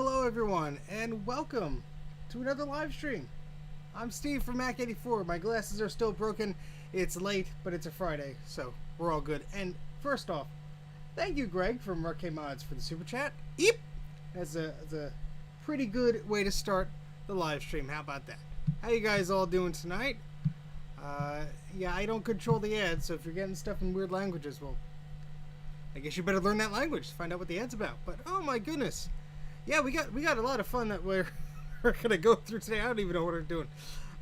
Hello everyone, and welcome to another live stream. I'm Steve from Mac84. My glasses are still broken. It's late, but it's a Friday, so we're all good. And first off, thank you, Greg from Arcade Mods, for the super chat. Eep! That's a pretty good way to start the live stream. How about that? How you guys all doing tonight? Yeah, I don't control the ads, so if you're getting stuff in weird languages, well, I guess you better learn that language to find out what the ad's about. But oh my goodness, yeah, we got a lot of fun that we're gonna go through today. I don't even know what we're doing.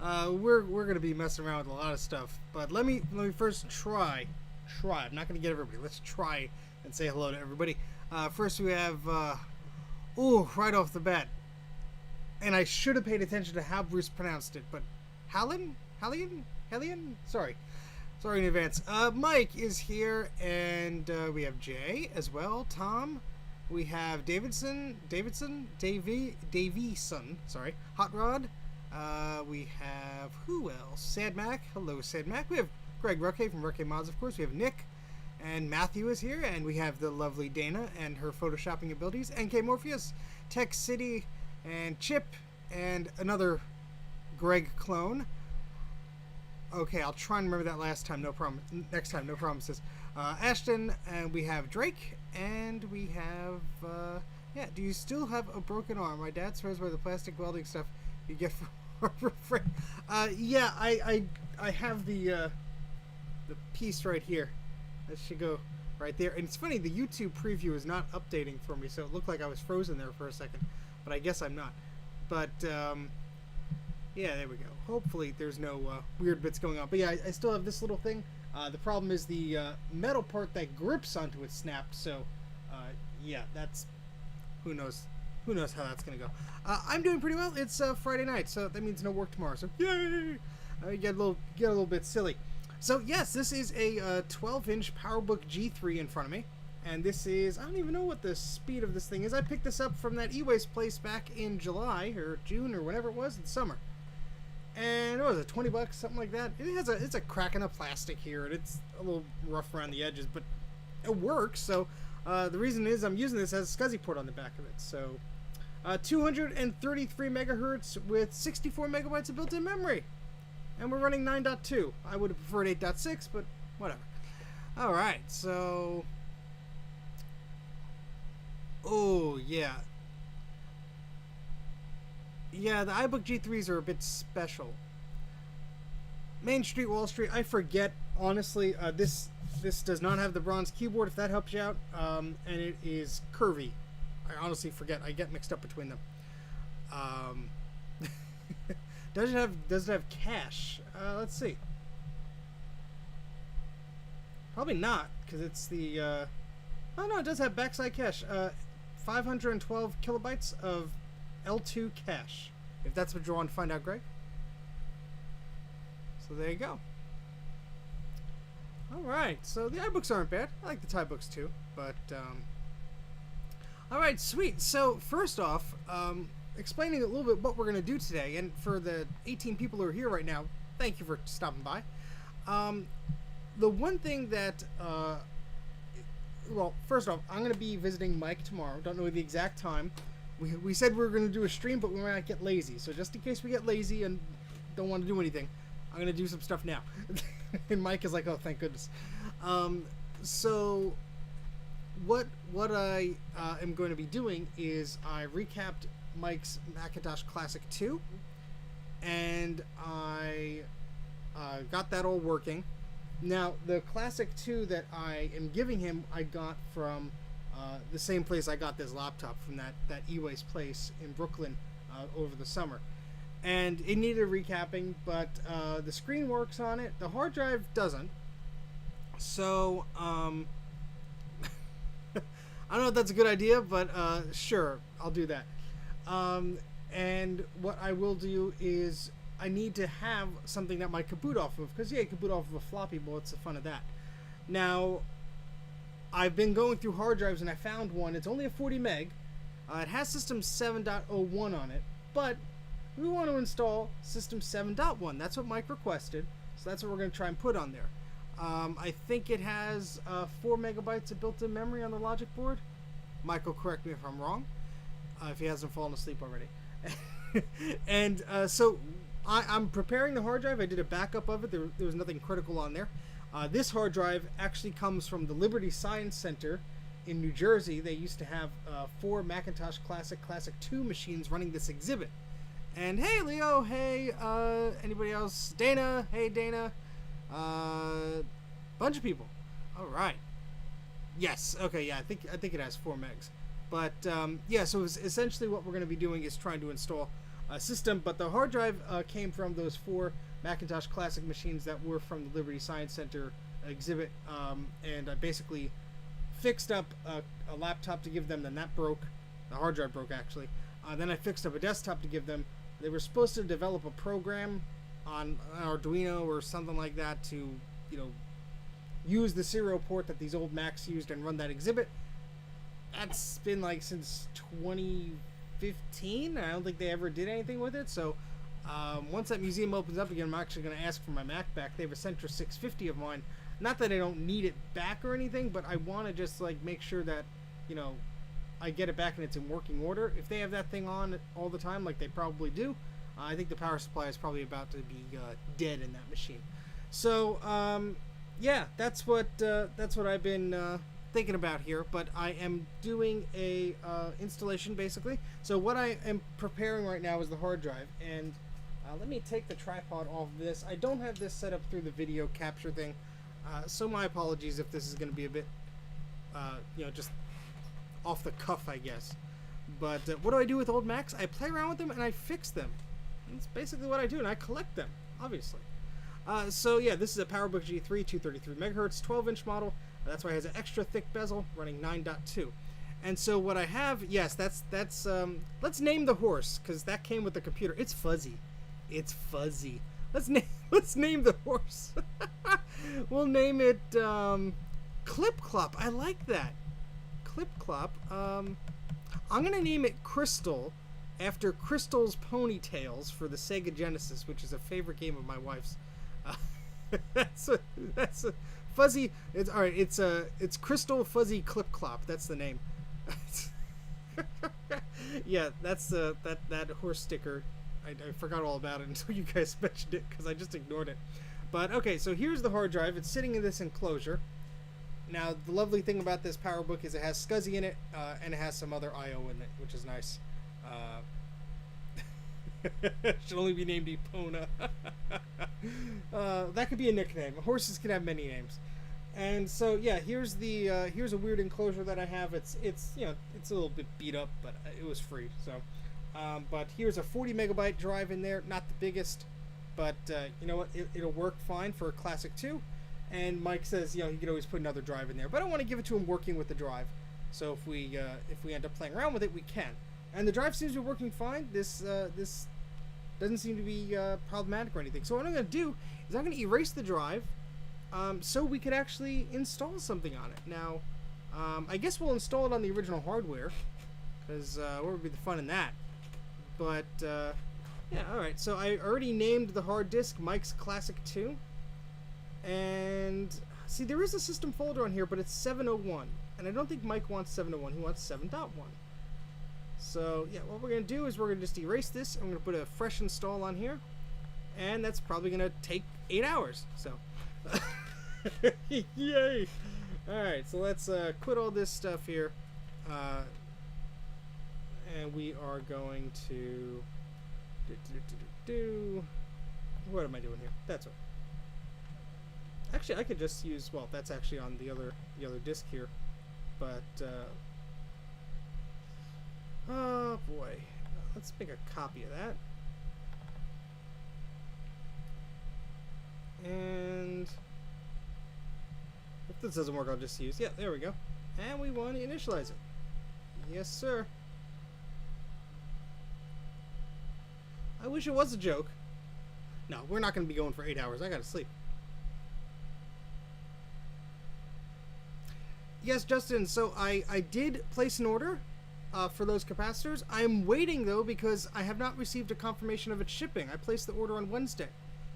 We're gonna be messing around with a lot of stuff. But let me first try. I'm not gonna get everybody. Let's try and say hello to everybody. First we have right off the bat, and I should have paid attention to how Bruce pronounced it, but Hallian. Sorry in advance. Mike is here, and we have Jay as well. Tom. We have Davison. Sorry. Hot Rod. We have who else? Sad Mac. Hello, Sad Mac. We have Greg Rucke from Rucke Mods, of course. We have Nick, and Matthew is here, and we have the lovely Dana and her photoshopping abilities. NK Morpheus, Tech City, and Chip, and another Greg clone. Okay, I'll try and remember that last time. No problem. Next time, no promises. Ashton, and we have Drake, and we have yeah. Do you still have a broken arm? My dad swears by the plastic welding stuff you get from Harbor Freight. Yeah, I have the piece right here. That should go right there. And it's funny, the YouTube preview is not updating for me, so it looked like I was frozen there for a second, but I guess I'm not. But yeah, there we go. Hopefully there's no weird bits going on. But yeah, I still have this little thing. The problem is the metal part that grips onto it snapped. So yeah, that's who knows how that's gonna go. I'm doing pretty well. It's Friday night, so that means no work tomorrow. So yay! Get a little bit silly. So yes, this is a 12-inch PowerBook G3 in front of me, and this is, I don't even know what the speed of this thing is. I picked this up from that e-waste place back in July or June or whenever it was in summer. And what was it, 20 bucks, something like that? It's a crack in the plastic here, and it's a little rough around the edges, but it works. So the reason is I'm using this as a SCSI port on the back of it. So 233 megahertz with 64 megabytes of built-in memory, and we're running 9.2. I would have preferred 8.6, but whatever. All right, so oh yeah. Yeah, the iBook G3s are a bit special. Main Street, Wall Street, I forget, honestly. This does not have the bronze keyboard, if that helps you out. And it is curvy. I honestly forget. I get mixed up between them. Does it have cache? Let's see. Probably not, because it's the... oh no, it does have backside cache. 512 kilobytes of L2 cache, if that's what you want to find out, Greg. So there you go. Alright, so the iBooks aren't bad. I like the Thai books too, but alright, sweet. So first off, explaining a little bit what we're going to do today, and for the 18 people who are here right now, thank you for stopping by. The one thing that well, first off, I'm going to be visiting Mike tomorrow. Don't know the exact time. We said we were going to do a stream, but we might not get lazy. So just in case we get lazy and don't want to do anything, I'm going to do some stuff now. And Mike is like, oh, thank goodness. So what I am going to be doing is I recapped Mike's Macintosh Classic 2, and I got that all working. Now, the Classic 2 that I am giving him, I got from the same place I got this laptop, from that e-waste place in Brooklyn over the summer. And it needed recapping, but the screen works on it. The hard drive doesn't. So, I don't know if that's a good idea, but sure, I'll do that. And what I will do is I need to have something that might boot off of, because yeah, you can boot off of a floppy, but what's the fun of that? Now, I've been going through hard drives and I found one. It's only a 40 meg. It has System 7.01 on it, but we want to install System 7.1. That's what Mike requested, so that's what we're going to try and put on there. I think it has 4 megabytes of built-in memory on the logic board. Mike will correct me if I'm wrong. if he hasn't fallen asleep already. And so I'm preparing the hard drive. I did a backup of it. There was nothing critical on there. This hard drive actually comes from the Liberty Science Center in New Jersey. They used to have 4 Macintosh Classic 2 machines running this exhibit. And hey, Leo, hey, anybody else? Dana, hey, Dana. Bunch of people. All right. Yes, okay, yeah, I think it has 4 megs. But, yeah, so essentially what we're going to be doing is trying to install a system. But the hard drive came from those 4 Macintosh Classic machines that were from the Liberty Science Center exhibit. And I basically fixed up a laptop to give them, then that broke. The hard drive broke, actually. Then I fixed up a desktop to give them. They were supposed to develop a program on Arduino or something like that to, you know, use the serial port that these old Macs used and run that exhibit. That's been like since 2015. I don't think they ever did anything with it. So once that museum opens up again, I'm actually going to ask for my Mac back. They have a Centra 650 of mine. Not that I don't need it back or anything, but I want to just like make sure that, you know, I get it back and it's in working order. If they have that thing on all the time, like they probably do, I think the power supply is probably about to be dead in that machine. So yeah, that's what I've been thinking about here. But I am doing a installation basically. So what I am preparing right now is the hard drive, and let me take the tripod off of this. I don't have this set up through the video capture thing, so my apologies if this is going to be a bit, you know, just off the cuff, I guess. But what do I do with old Macs? I play around with them and I fix them. That's basically what I do, and I collect them, obviously. So yeah, this is a PowerBook G3, 233 megahertz, 12-inch model. That's why it has an extra thick bezel, running 9.2. And so what I have, yes, that's let's name the horse, because that came with the computer. It's fuzzy. It's fuzzy. Let's name the horse. We'll name it Clip Clop. I like that. Clip Clop. I'm gonna name it Crystal, after Crystal's Ponytails for the Sega Genesis, which is a favorite game of my wife's. That's a fuzzy. It's all right. It's Crystal Fuzzy Clip Clop. That's the name. Yeah, that's that horse sticker. I forgot all about it until you guys mentioned it because I just ignored it. But okay, so here's the hard drive. It's sitting in this enclosure. Now the lovely thing about this PowerBook is it has SCSI in it, and it has some other I/O in it, which is nice. Should only be named Epona. That could be a nickname. Horses can have many names. And so yeah, here's a weird enclosure that I have. It's you know, it's a little bit beat up, but it was free. So, but here's a 40 megabyte drive in there. Not the biggest, but you know what? It'll work fine for a Classic 2. And Mike says, you know, he could always put another drive in there, but I want to give it to him working with the drive. So if we end up playing around with it, we can. And the drive seems to be working fine. This doesn't seem to be problematic or anything. So what I'm going to do is I'm going to erase the drive, so we could actually install something on it. Now, I guess we'll install it on the original hardware, because what would be the fun in that? But yeah, all right. So I already named the hard disk Mike's Classic 2. And see, there is a system folder on here, but it's 701, and I don't think Mike wants 701. He wants 7.1. So yeah, what we're gonna do is we're gonna just erase this. I'm gonna put a fresh install on here, and that's probably gonna take 8 hours. So yay! All right, so let's quit all this stuff here, and we are going to do. What am I doing here? That's what. Actually, I could just use, well, that's actually on the other disc here, but oh boy, let's make a copy of that, and if this doesn't work, I'll just use, yeah, there we go, and we want to initialize it. Yes, sir. I wish it was a joke. No, we're not going to be going for 8 hours. I gotta sleep. Yes, Justin, so I did place an order for those capacitors. I'm waiting, though, because I have not received a confirmation of its shipping. I placed the order on Wednesday.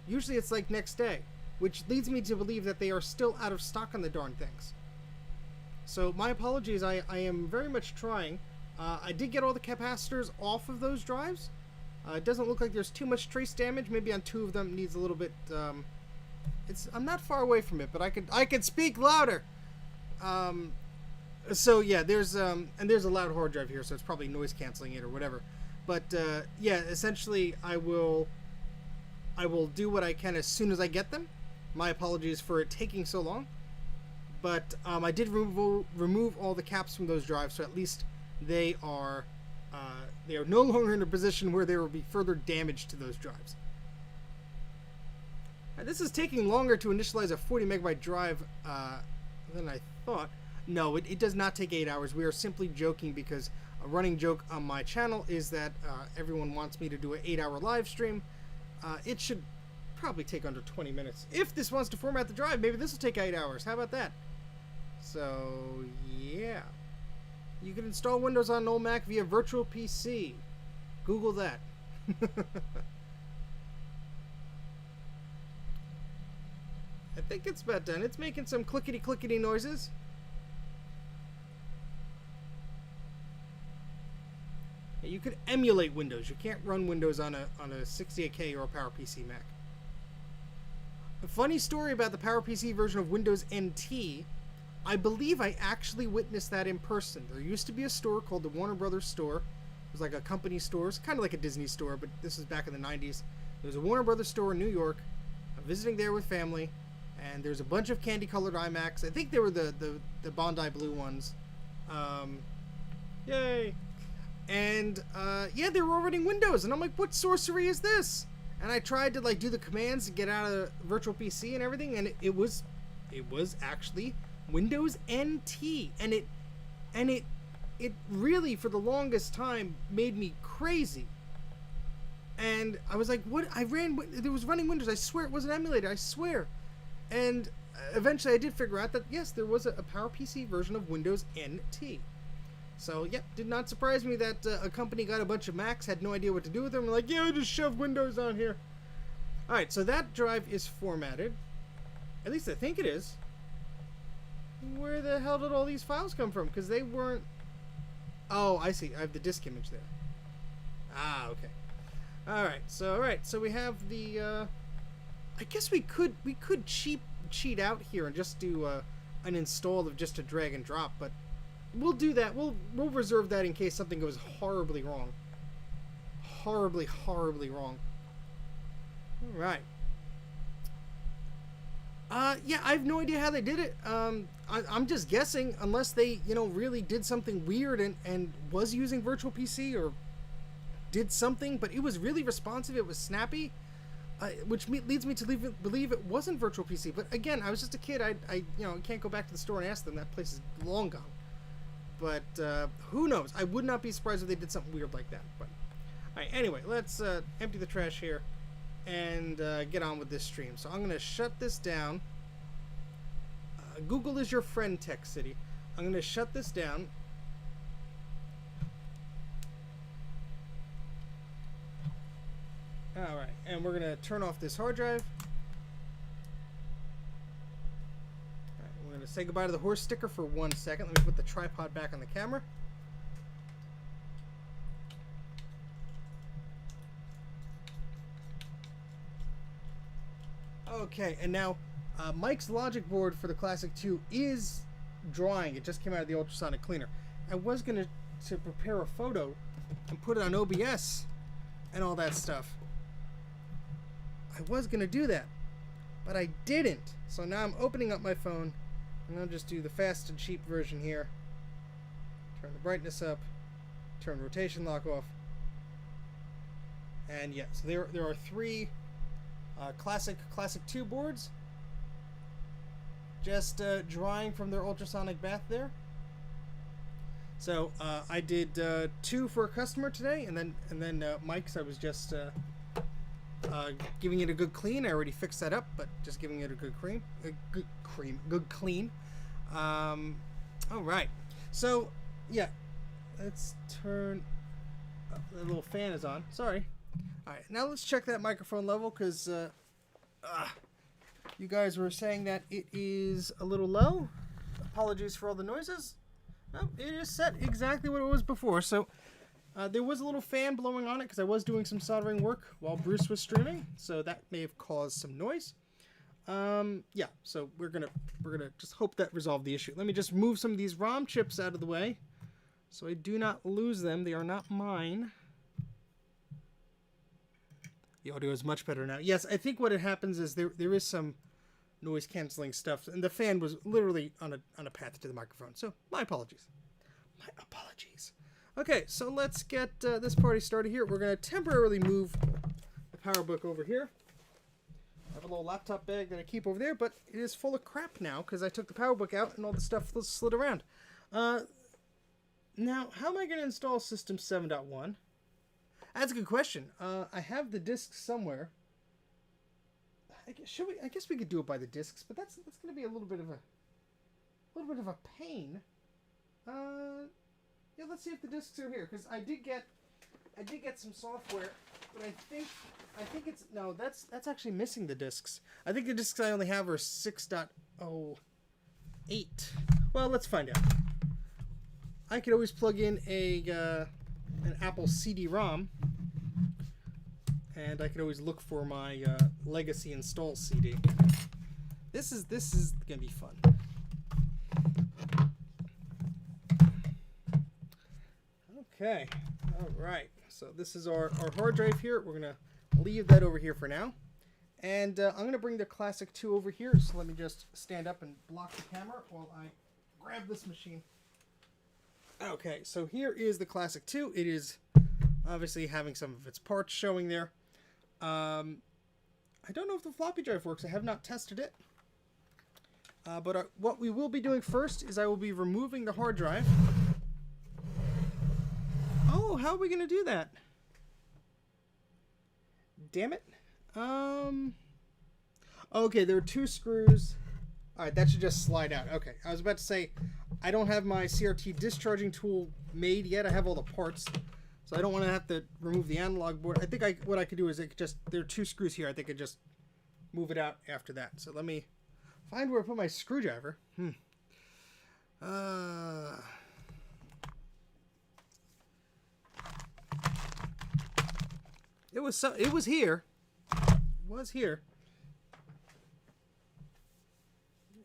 Usually it's like next day, which leads me to believe that they are still out of stock on the darn things. So my apologies, I am very much trying. I did get all the capacitors off of those drives. It doesn't look like there's too much trace damage. Maybe on 2 of them needs a little bit. I'm not far away from it, but I could speak louder. So yeah, there's a loud hard drive here, so it's probably noise canceling it or whatever. But yeah, essentially I will do what I can as soon as I get them. My apologies for it taking so long. But I did remove all the caps from those drives, so at least they are no longer in a position where there will be further damage to those drives. This is taking longer to initialize a 40 megabyte drive than I thought. No, it does not take 8 hours. We are simply joking because a running joke on my channel is that everyone wants me to do an 8-hour live stream. It should probably take under 20 minutes. If this wants to format the drive, maybe this will take 8 hours. How about that? So, yeah. You can install Windows on an old Mac via Virtual PC. Google that. I think it's about done. It's making some clickety-clickety noises. You could emulate Windows. You can't run Windows on a 68K or a PowerPC Mac. A funny story about the PowerPC version of Windows NT. I believe I actually witnessed that in person. There used to be a store called the Warner Brothers store. It was like a company store. It's kind of like a Disney store, but this is back in the 90s. There was a Warner Brothers store in New York. I'm visiting there with family, and there's a bunch of candy-colored iMacs. I think they were the Bondi blue ones. Yay! And yeah, they were all running Windows, and I'm like, what sorcery is this? And I tried to like do the commands to get out of Virtual PC and everything, and it was actually Windows NT, and it really for the longest time made me crazy. And I was like, what? There was running Windows. I swear it wasn't emulated. I swear. And eventually I did figure out that yes, there was a PowerPC version of Windows NT. So, yeah, did not surprise me that a company got a bunch of Macs, had no idea what to do with them. Like, yeah, just shove Windows on here. Alright, so that drive is formatted. At least I think it is. Where the hell did all these files come from? Because they weren't... Oh, I see. I have the disk image there. Ah, okay. Alright, so we have the... I guess we could cheat out here and just do an install of just a drag and drop, but... We'll do that. We'll reserve that in case something goes horribly wrong. Horribly wrong. Alright. Yeah, I have no idea how they did it. I'm just guessing, unless they, really did something weird and was using Virtual PC or did something, but it was really responsive, it was snappy, which leads me to believe it wasn't Virtual PC. But again, I was just a kid. I can't go back to the store and ask them. That place is long gone. But who knows? I would not be surprised if they did something weird like that. But all right, anyway, let's empty the trash here and get on with this stream. So I'm going to shut this down. Google is your friend, Tech City. I'm going to shut this down. All right, and we're going to turn off this hard drive. We're going to say goodbye to the horse sticker for 1 second. Let me put the tripod back on the camera. Okay, and now Mike's logic board for the Classic 2 is drying. It just came out of the ultrasonic cleaner. I was going to prepare a photo and put it on OBS and all that stuff. I was going to do that, but I didn't. So now I'm opening up my phone. And I'll just do the fast and cheap version here. Turn the brightness up. Turn rotation lock off. And yeah, so there are 3 Classic 2 boards. Just drying from their ultrasonic bath there. So I did 2 for a customer today, and then Mike's I was just giving it a good clean. I already fixed that up, but just giving it a good good clean. All right. So, yeah. Let's turn... the little fan is on. Sorry. All right. Now let's check that microphone level because you guys were saying that it is a little low. Apologies for all the noises. Oh, it is set exactly what it was before. So there was a little fan blowing on it because I was doing some soldering work while Bruce was streaming, so that may have caused some noise. Yeah, so we're gonna just hope that resolved the issue. Let me just move some of these ROM chips out of the way so I do not lose them. They are not mine. The audio is much better now. Yes, I think what happens is there is some noise canceling stuff, and the fan was literally on a path to the microphone. So my apologies. My apologies. Okay, so let's get this party started here. We're going to temporarily move the PowerBook over here. I have a little laptop bag that I keep over there, but it is full of crap now because I took the PowerBook out and all the stuff slid around. Now, how am I going to install System 7.1? That's a good question. I have the discs somewhere. I guess we could do it by the discs, but that's going to be a little bit of a pain. Yeah, let's see if the discs are here, because I did get some software, but I think it's no. That's actually missing the discs. I think the discs I only have are 6.08. Well, let's find out. I could always plug in an Apple CD-ROM, and I could always look for my Legacy Install CD. This is gonna be fun. Okay, all right. So this is our hard drive here. We're gonna leave that over here for now, and I'm gonna bring the Classic 2 over here. So let me just stand up and block the camera while I grab this machine. Okay, so here is the Classic 2. It is obviously having some of its parts showing there. I don't know if the floppy drive works. I have not tested it. But what we will be doing first is I will be removing the hard drive. Oh, how are we going to do that? Damn it. Okay, there are 2 screws. Alright, that should just slide out. Okay, I was about to say, I don't have my CRT discharging tool made yet. I have all the parts, so I don't want to have to remove the analog board. I think what I could do is there are 2 screws here. I think I just move it out after that. So let me find where I put my screwdriver. It was here. It was here.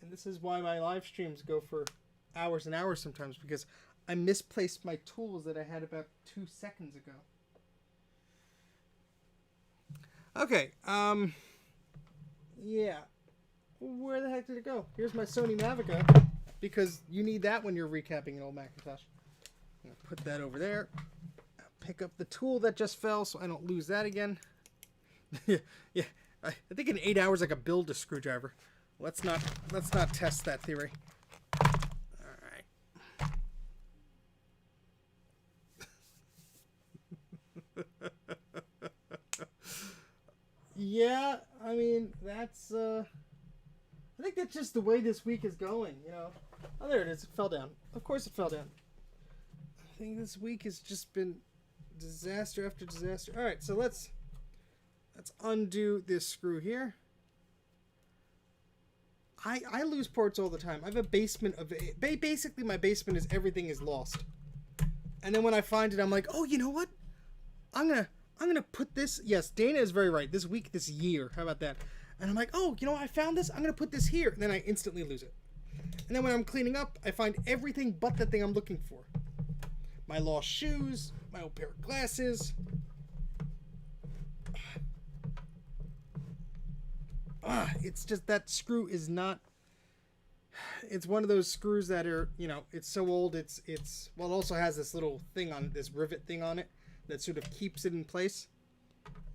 And this is why my live streams go for hours and hours sometimes, because I misplaced my tools that I had about 2 seconds ago. Okay, yeah. Where the heck did it go? Here's my Sony Mavica, because you need that when you're recapping an old Macintosh. I'm gonna put that over there. Pick up the tool that just fell so I don't lose that again. Yeah. I think in 8 hours I could build a screwdriver. Let's not test that theory. All right. Yeah, I mean that's. I think that's just the way this week is going. You know. Oh, there it is. It fell down. Of course, it fell down. I think this week has just been disaster after disaster. All right, so let's undo this screw here. I lose parts all the time. I have a basement of basically my basement is everything is lost. And then when I find it, I'm like, oh, you know what? I'm gonna put this. Yes, Dana is very right. This week, this year. How about that? And I'm like, oh, you know, I found this. I'm gonna put this here. And then I instantly lose it. And then when I'm cleaning up, I find everything but the thing I'm looking for. My lost shoes, my old pair of glasses. It's just that screw is not. It's one of those screws that are, you know, it's so old. Well, it also has this little thing on this rivet thing on it that sort of keeps it in place.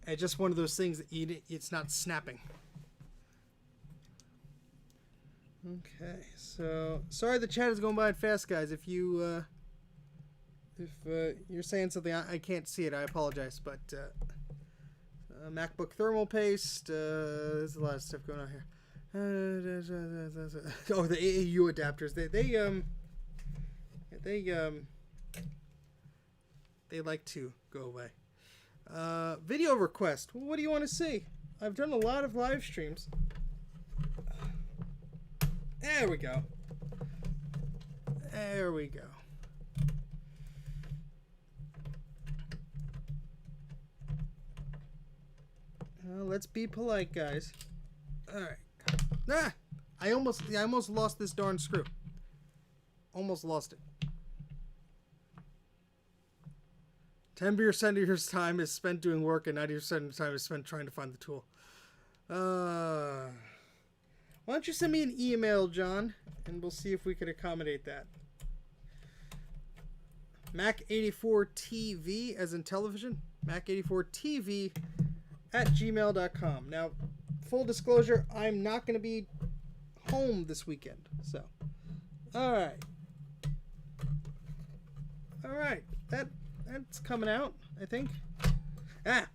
It's just one of those things that it's not snapping. Okay, so sorry the chat is going by fast, guys. If you're saying something I can't see it, I apologize. But MacBook thermal paste. There's a lot of stuff going on here. Oh, the AAU adapters. They like to go away. Video request. Well, what do you want to see? I've done a lot of live streams. There we go. There we go. Let's be polite, guys. All right. Ah! I almost lost this darn screw. Almost lost it. 10% of your time is spent doing work, and 90% of the time is spent trying to find the tool. Why don't you send me an email, John, and we'll see if we can accommodate that. Mac84 TV, as in television. Mac84 TV at gmail.com. Now, full disclosure, I'm not going to be home this weekend. So, all right. All right. That's coming out, I think. Ah!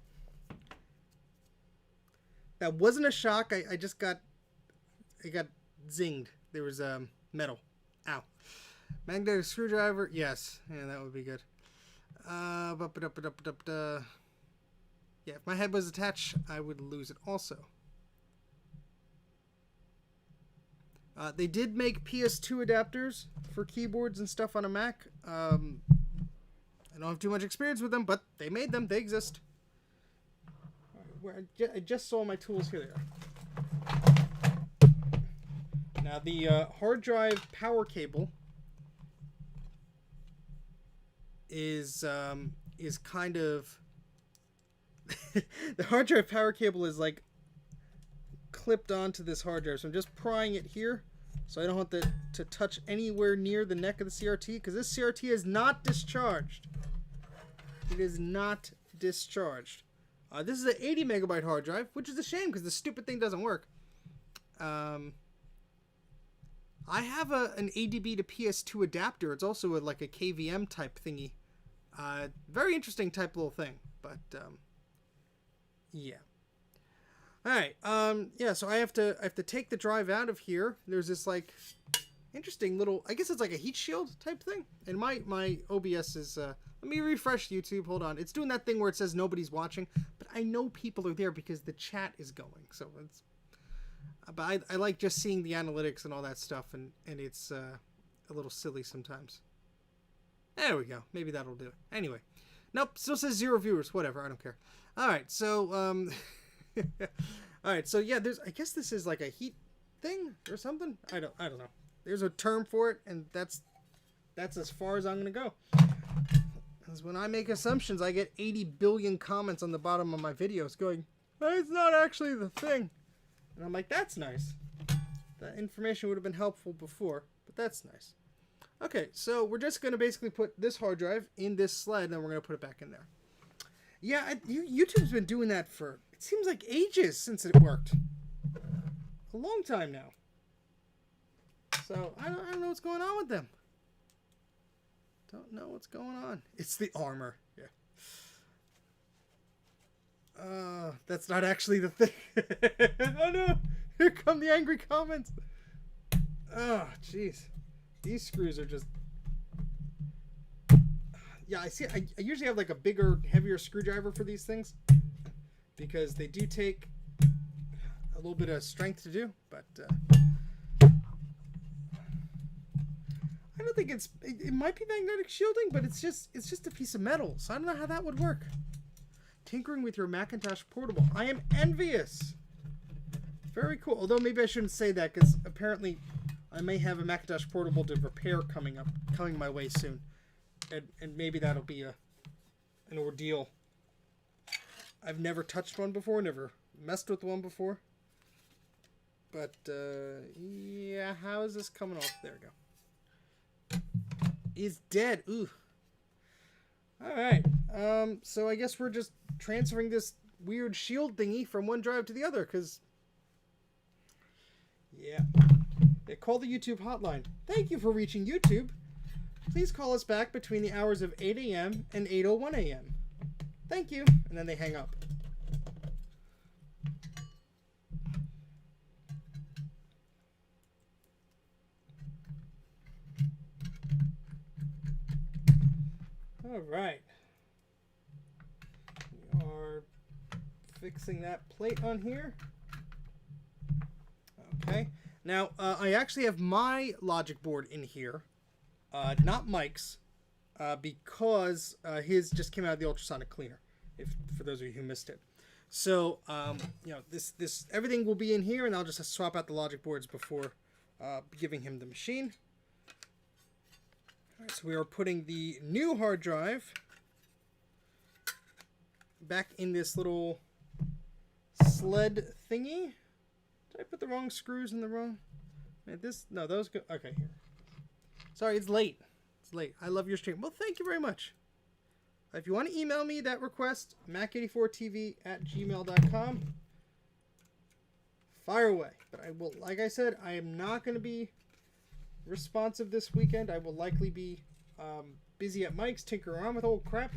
That wasn't a shock. I just got... I got zinged. There was metal. Ow. Magnetic screwdriver. Yes. Yeah, that would be good. Yeah, if my head was attached, I would lose it also. They did make PS2 adapters for keyboards and stuff on a Mac. I don't have too much experience with them, but they made them. They exist. I just saw my tools. Here they are. Now, the hard drive power cable is kind of... the hard drive power cable is like clipped onto this hard drive. So I'm just prying it here so I don't have to touch anywhere near the neck of the CRT, because this CRT is not discharged. It is not discharged. This is an 80 megabyte hard drive, which is a shame because the stupid thing doesn't work. I have an ADB to PS2 adapter. It's also like a KVM type thingy. Very interesting type little thing, but yeah. All right. Yeah. So I have to take the drive out of here. There's this like interesting little, I guess it's like a heat shield type thing. And my OBS is. Let me refresh YouTube. Hold on. It's doing that thing where it says nobody's watching, but I know people are there because the chat is going. So it's. But I like just seeing the analytics and all that stuff, and it's a little silly sometimes. There we go. Maybe that'll do it. Anyway. Nope. Still says 0 viewers. Whatever. I don't care. All right. So all right. So yeah, I guess this is like a heat thing or something. I don't know. There's a term for it, and that's as far as I'm gonna go. Because when I make assumptions, I get 80 billion comments on the bottom of my videos going, "It's not actually the thing." And I'm like, that's nice. That information would have been helpful before, but that's nice. Okay, so we're just going to basically put this hard drive in this sled, and then we're going to put it back in there. Yeah, YouTube's been doing that for, it seems like ages since it worked. A long time now. So, I don't know what's going on with them. Don't know what's going on. It's the armor. Yeah. That's not actually the thing. Oh no! Here come the angry comments. Oh, jeez. These screws are just... Yeah, I see. I usually have like a bigger, heavier screwdriver for these things, because they do take a little bit of strength to do, but I don't think it might be magnetic shielding, but it's just a piece of metal, so I don't know how that would work. Tinkering with your Macintosh portable. I am envious. Very cool. Although maybe I shouldn't say that, because apparently I may have a Macintosh portable to repair coming my way soon, and maybe that'll be an ordeal. I've never touched one before, never messed with one before. But yeah, how is this coming off? There we go. Is dead. Ooh. All right. So I guess we're just transferring this weird shield thingy from one drive to the other, because yeah. Call the YouTube hotline. Thank you for reaching YouTube. Please call us back between the hours of 8 a.m. and 8:01 a.m. Thank you. And then they hang up. All right. We are fixing that plate on here. Okay. Now, I actually have my logic board in here, not Mike's, because his just came out of the ultrasonic cleaner, for those of you who missed it. So, this everything will be in here, and I'll just swap out the logic boards before giving him the machine. All right, so we are putting the new hard drive back in this little sled thingy. Did I put the wrong screws in the wrong? No, those go. Okay, here. Sorry, it's late. It's late. I love your stream. Well, thank you very much. If you want to email me that request, mac84tv@gmail.com. Fire away. But I will, like I said, I am not going to be responsive this weekend. I will likely be busy at Mike's, tinkering around with old crap.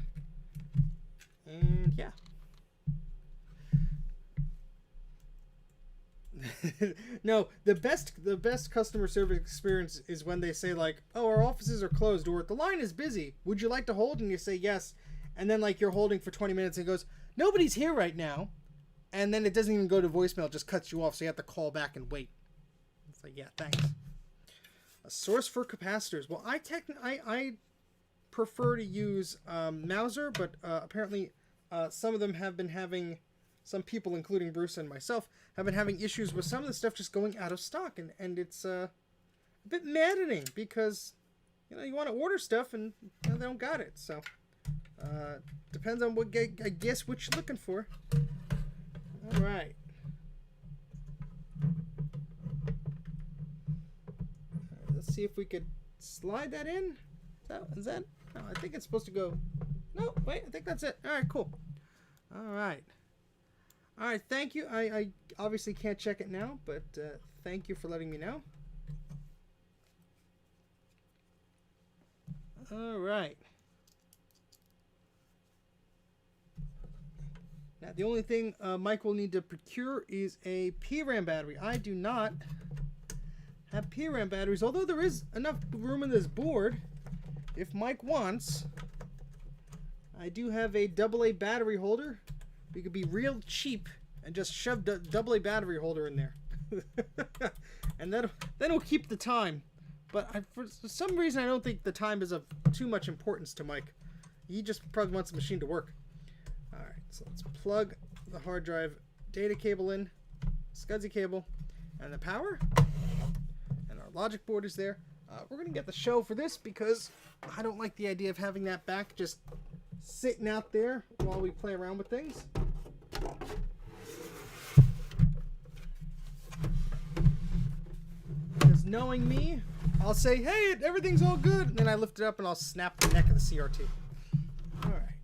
And yeah. No, the best customer service experience is when they say like, "Oh, our offices are closed," or "The line is busy. Would you like to hold?" And you say yes, and then like you're holding for 20 minutes and it goes, "Nobody's here right now," and then it doesn't even go to voicemail; it just cuts you off, so you have to call back and wait. It's like, yeah, thanks. A source for capacitors. Well, I prefer to use Mauser, but apparently some of them have been having. Some people, including Bruce and myself, have been having issues with some of the stuff just going out of stock, and it's a bit maddening because you want to order stuff and they don't got it. So depends on what I guess what you're looking for. All right. Let's see if we could slide that in. Is that? No, I think it's supposed to go. No, wait. I think that's it. All right, cool. All right. All right, thank you. I obviously can't check it now, but thank you for letting me know. All right. Now, the only thing Mike will need to procure is a PRAM battery. I do not have PRAM batteries, although there is enough room in this board. If Mike wants, I do have a AA battery holder. We could be real cheap and just shove the AA battery holder in there. And then it'll keep the time. But for some reason, I don't think the time is of too much importance to Mike. He just probably wants the machine to work. All right, so let's plug the hard drive data cable in, SCSI cable, and the power. And our logic board is there. We're going to get the show for this because I don't like the idea of having that back just sitting out there while we play around with things. Because knowing me, I'll say, "Hey, everything's all good," and then I lift it up and I'll snap the neck of the CRT. All right.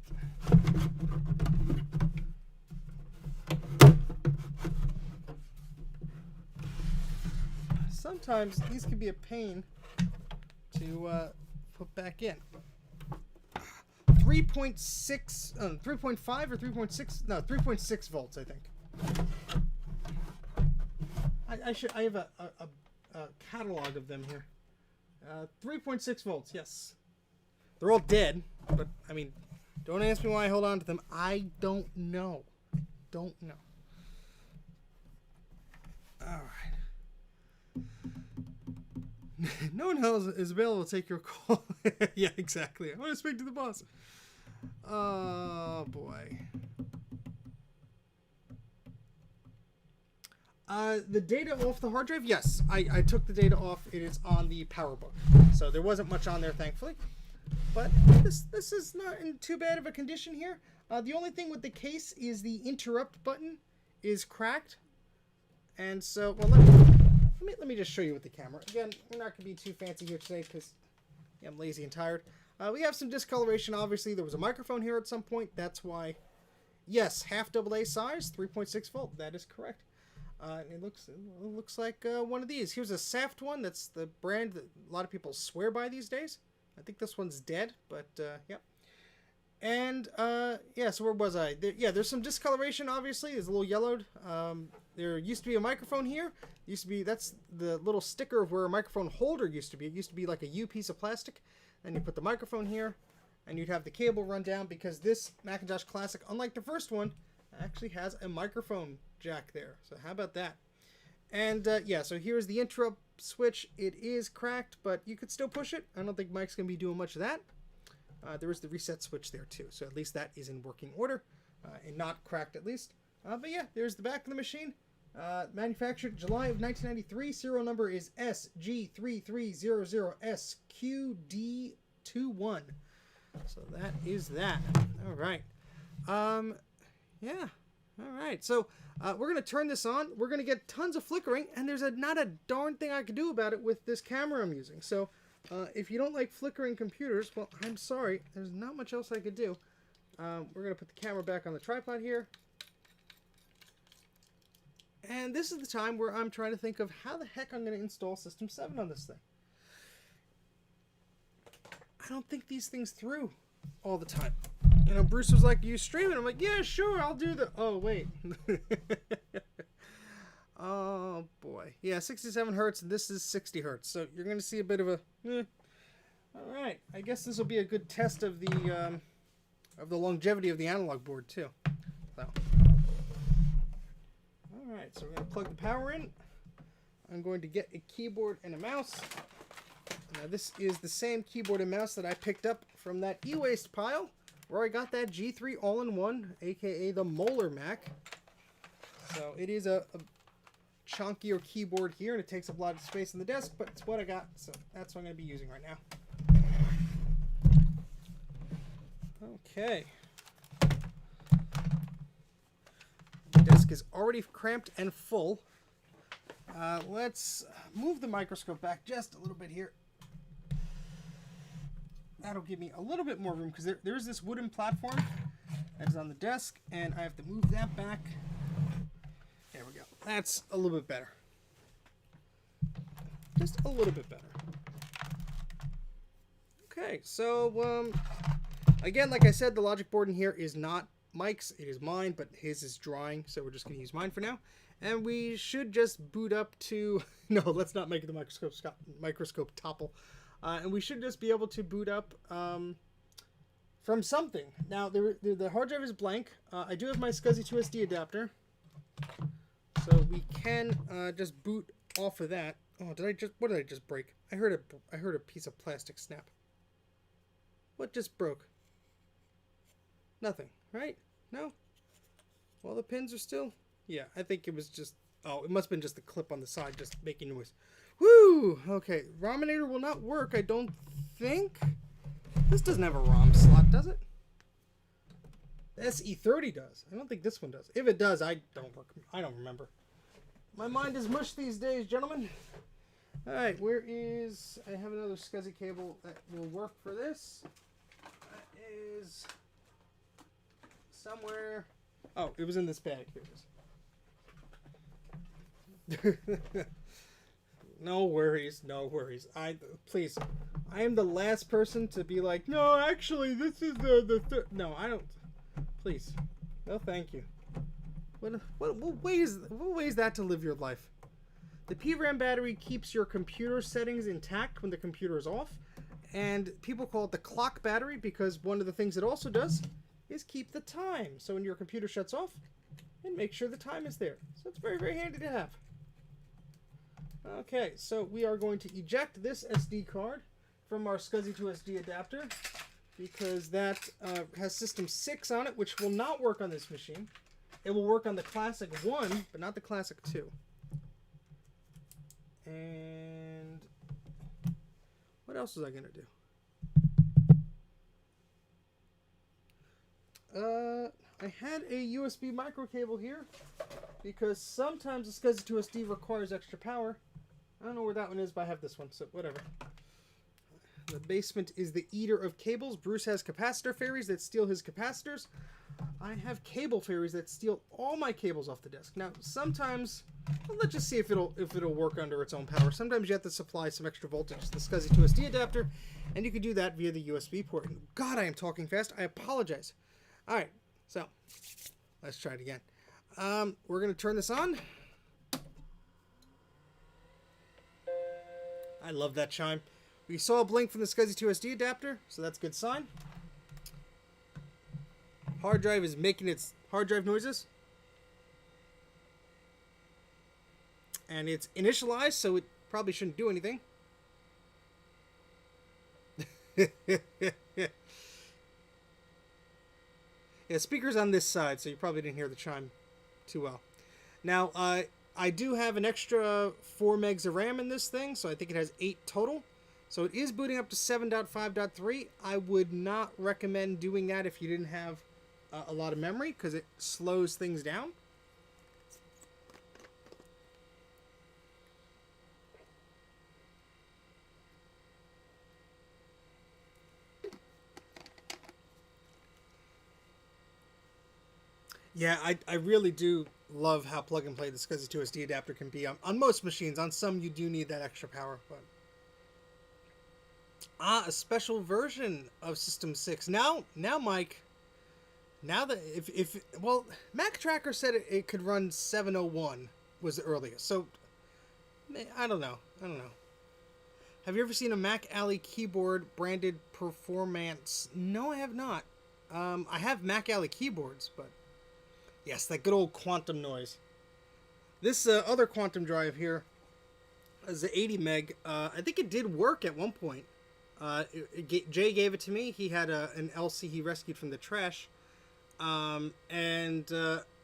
Sometimes these can be a pain to put back in. 3.6, 3.5 or 3.6? No, 3.6 volts, I think. I have a catalog of them here. 3.6 volts, yes. They're all dead, but I mean, don't ask me why I hold on to them. I don't know. Don't know. All right. No one else is available to take your call. Yeah, exactly. I want to speak to the boss. Oh, boy. The data off the hard drive? Yes, I took the data off. It is on the PowerBook. So there wasn't much on there, thankfully. But this is not in too bad of a condition here. The only thing with the case is the interrupt button is cracked. And so, well, let me just show you with the camera. Again, we're not going to be too fancy here today because I'm lazy and tired. We have some discoloration, obviously. There was a microphone here at some point. That's why, yes, half AA size, 3.6 volt. That is correct. It looks like one of these. Here's a Saft one. That's the brand that a lot of people swear by these days. I think this one's dead, but yep. And yeah, so where was I? There's some discoloration, obviously. It's a little yellowed. There used to be a microphone here. That's the little sticker of where a microphone holder used to be. It used to be like a U piece of plastic. Then you put the microphone here, and you'd have the cable run down because this Macintosh Classic, unlike the first one, actually has a microphone jack there. So how about that? And yeah, so here's the interrupt switch. It is cracked, but you could still push it. I don't think Mike's going to be doing much of that. There is the reset switch there too, so at least that is in working order and not cracked at least. But yeah, there's the back of the machine. Manufactured July of 1993. Serial number is SG3300SQD21. So that is that. All right. Yeah. All right. So we're going to turn this on. We're going to get tons of flickering, and there's not a darn thing I can do about it with this camera I'm using. So if you don't like flickering computers, well, I'm sorry. There's not much else I could do. We're going to put the camera back on the tripod here. And this is the time where I'm trying to think of how the heck I'm going to install System 7 on this thing. I don't think these things through all the time. You know, Bruce was like, you streaming? I'm like, yeah, sure, I'll do the... Oh, wait. Oh, boy. Yeah, 67 hertz, and this is 60 hertz. So you're going to see a bit of a... All right. I guess this will be a good test of the longevity of the analog board, too. So... Alright, so we're going to plug the power in. I'm going to get a keyboard and a mouse. Now this is the same keyboard and mouse that I picked up from that e-waste pile where I got that G3 all-in-one, aka the Molar Mac. So it is a chunkier keyboard here, and it takes up a lot of space on the desk, but it's what I got, so that's what I'm going to be using right now. Okay. Desk is already cramped and full. Let's move the microscope back just a little bit here. That'll give me a little bit more room because there's this wooden platform that is on the desk, and I have to move that back. There we go. That's a little bit better. Just a little bit better. Okay, so again, like I said, the logic board in here is not Mike's, it is mine, but his is drying, so we're just going to use mine for now. And we should just boot up to... No, let's not make the microscope topple. And we should just be able to boot up from something. Now, the hard drive is blank. I do have my SCSI 2SD adapter, so we can just boot off of that. Oh, what did I just break? I heard a piece of plastic snap. What just broke? Nothing, right? No? Well, the pins are still... Yeah, I think it was just... Oh, it must have been just the clip on the side just making noise. Woo! Okay, Rominator will not work, I don't think. This doesn't have a ROM slot, does it? The SE30 does. I don't think this one does. If it does, I don't remember. My mind is mush these days, gentlemen. Alright, where is... I have another SCSI cable that will work for this. That is... somewhere. Oh, it was in this bag. Here it is. No worries, no worries. Please, I am the last person to be like, no, actually, this is the no, I don't. Please, no, thank you. What way is that to live your life? The PRAM battery keeps your computer settings intact when the computer is off, and people call it the clock battery because one of the things it also does is keep the time. So when your computer shuts off, it makes sure the time is there. So it's very, very handy to have. Okay, so we are going to eject this SD card from our SCSI 2SD adapter because that has System 6 on it, which will not work on this machine. It will work on the Classic 1, but not the Classic 2. And what else was I going to do? I had a USB micro cable here because sometimes the SCSI 2SD requires extra power. I don't know where that one is, but I have this one, so whatever. The basement is the eater of cables. Bruce has capacitor fairies that steal his capacitors. I have cable fairies that steal all my cables off the desk. Now, sometimes, well, let's just see if it'll work under its own power. Sometimes you have to supply some extra voltage to the SCSI 2SD adapter, and you can do that via the USB port. God, I am talking fast. I apologize. All right, so let's try it again. We're going to turn this on. I love that chime. We saw a blink from the SCSI 2SD adapter, so that's a good sign. Hard drive is making its hard drive noises. And it's initialized, so it probably shouldn't do anything. Yeah, speaker's on this side, so you probably didn't hear the chime too well. Now, I do have an extra 4 megs of RAM in this thing, so I think it has 8 total. So it is booting up to 7.5.3. I would not recommend doing that if you didn't have a lot of memory, because it slows things down. Yeah, I really do love how plug and play the SCSI 2 SD adapter can be on most machines. On some, you do need that extra power, but a special version of System 6. Now, Mike. Now that if well, Mac Tracker said it could run 701 was the earliest. So I don't know. Have you ever seen a Mac Alley keyboard branded Performance? No, I have not. I have Mac Alley keyboards, but yes, that good old quantum noise. This other quantum drive here is the 80 meg. I think it did work at one point. Jay gave it to me. He had an LC he rescued from the trash. And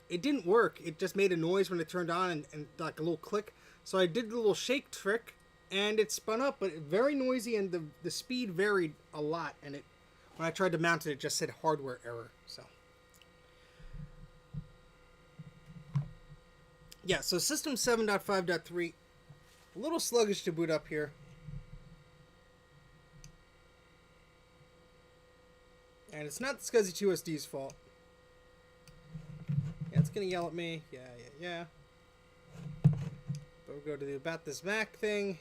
it didn't work. It just made a noise when it turned on and like a little click. So I did the little shake trick and it spun up, but very noisy and the speed varied a lot. And when I tried to mount it, it just said hardware error. So yeah, so System 7.5.3, a little sluggish to boot up here. And it's not the SCSI 2 SD's fault. Yeah, it's gonna yell at me. Yeah. But we'll go to the About This Mac thing.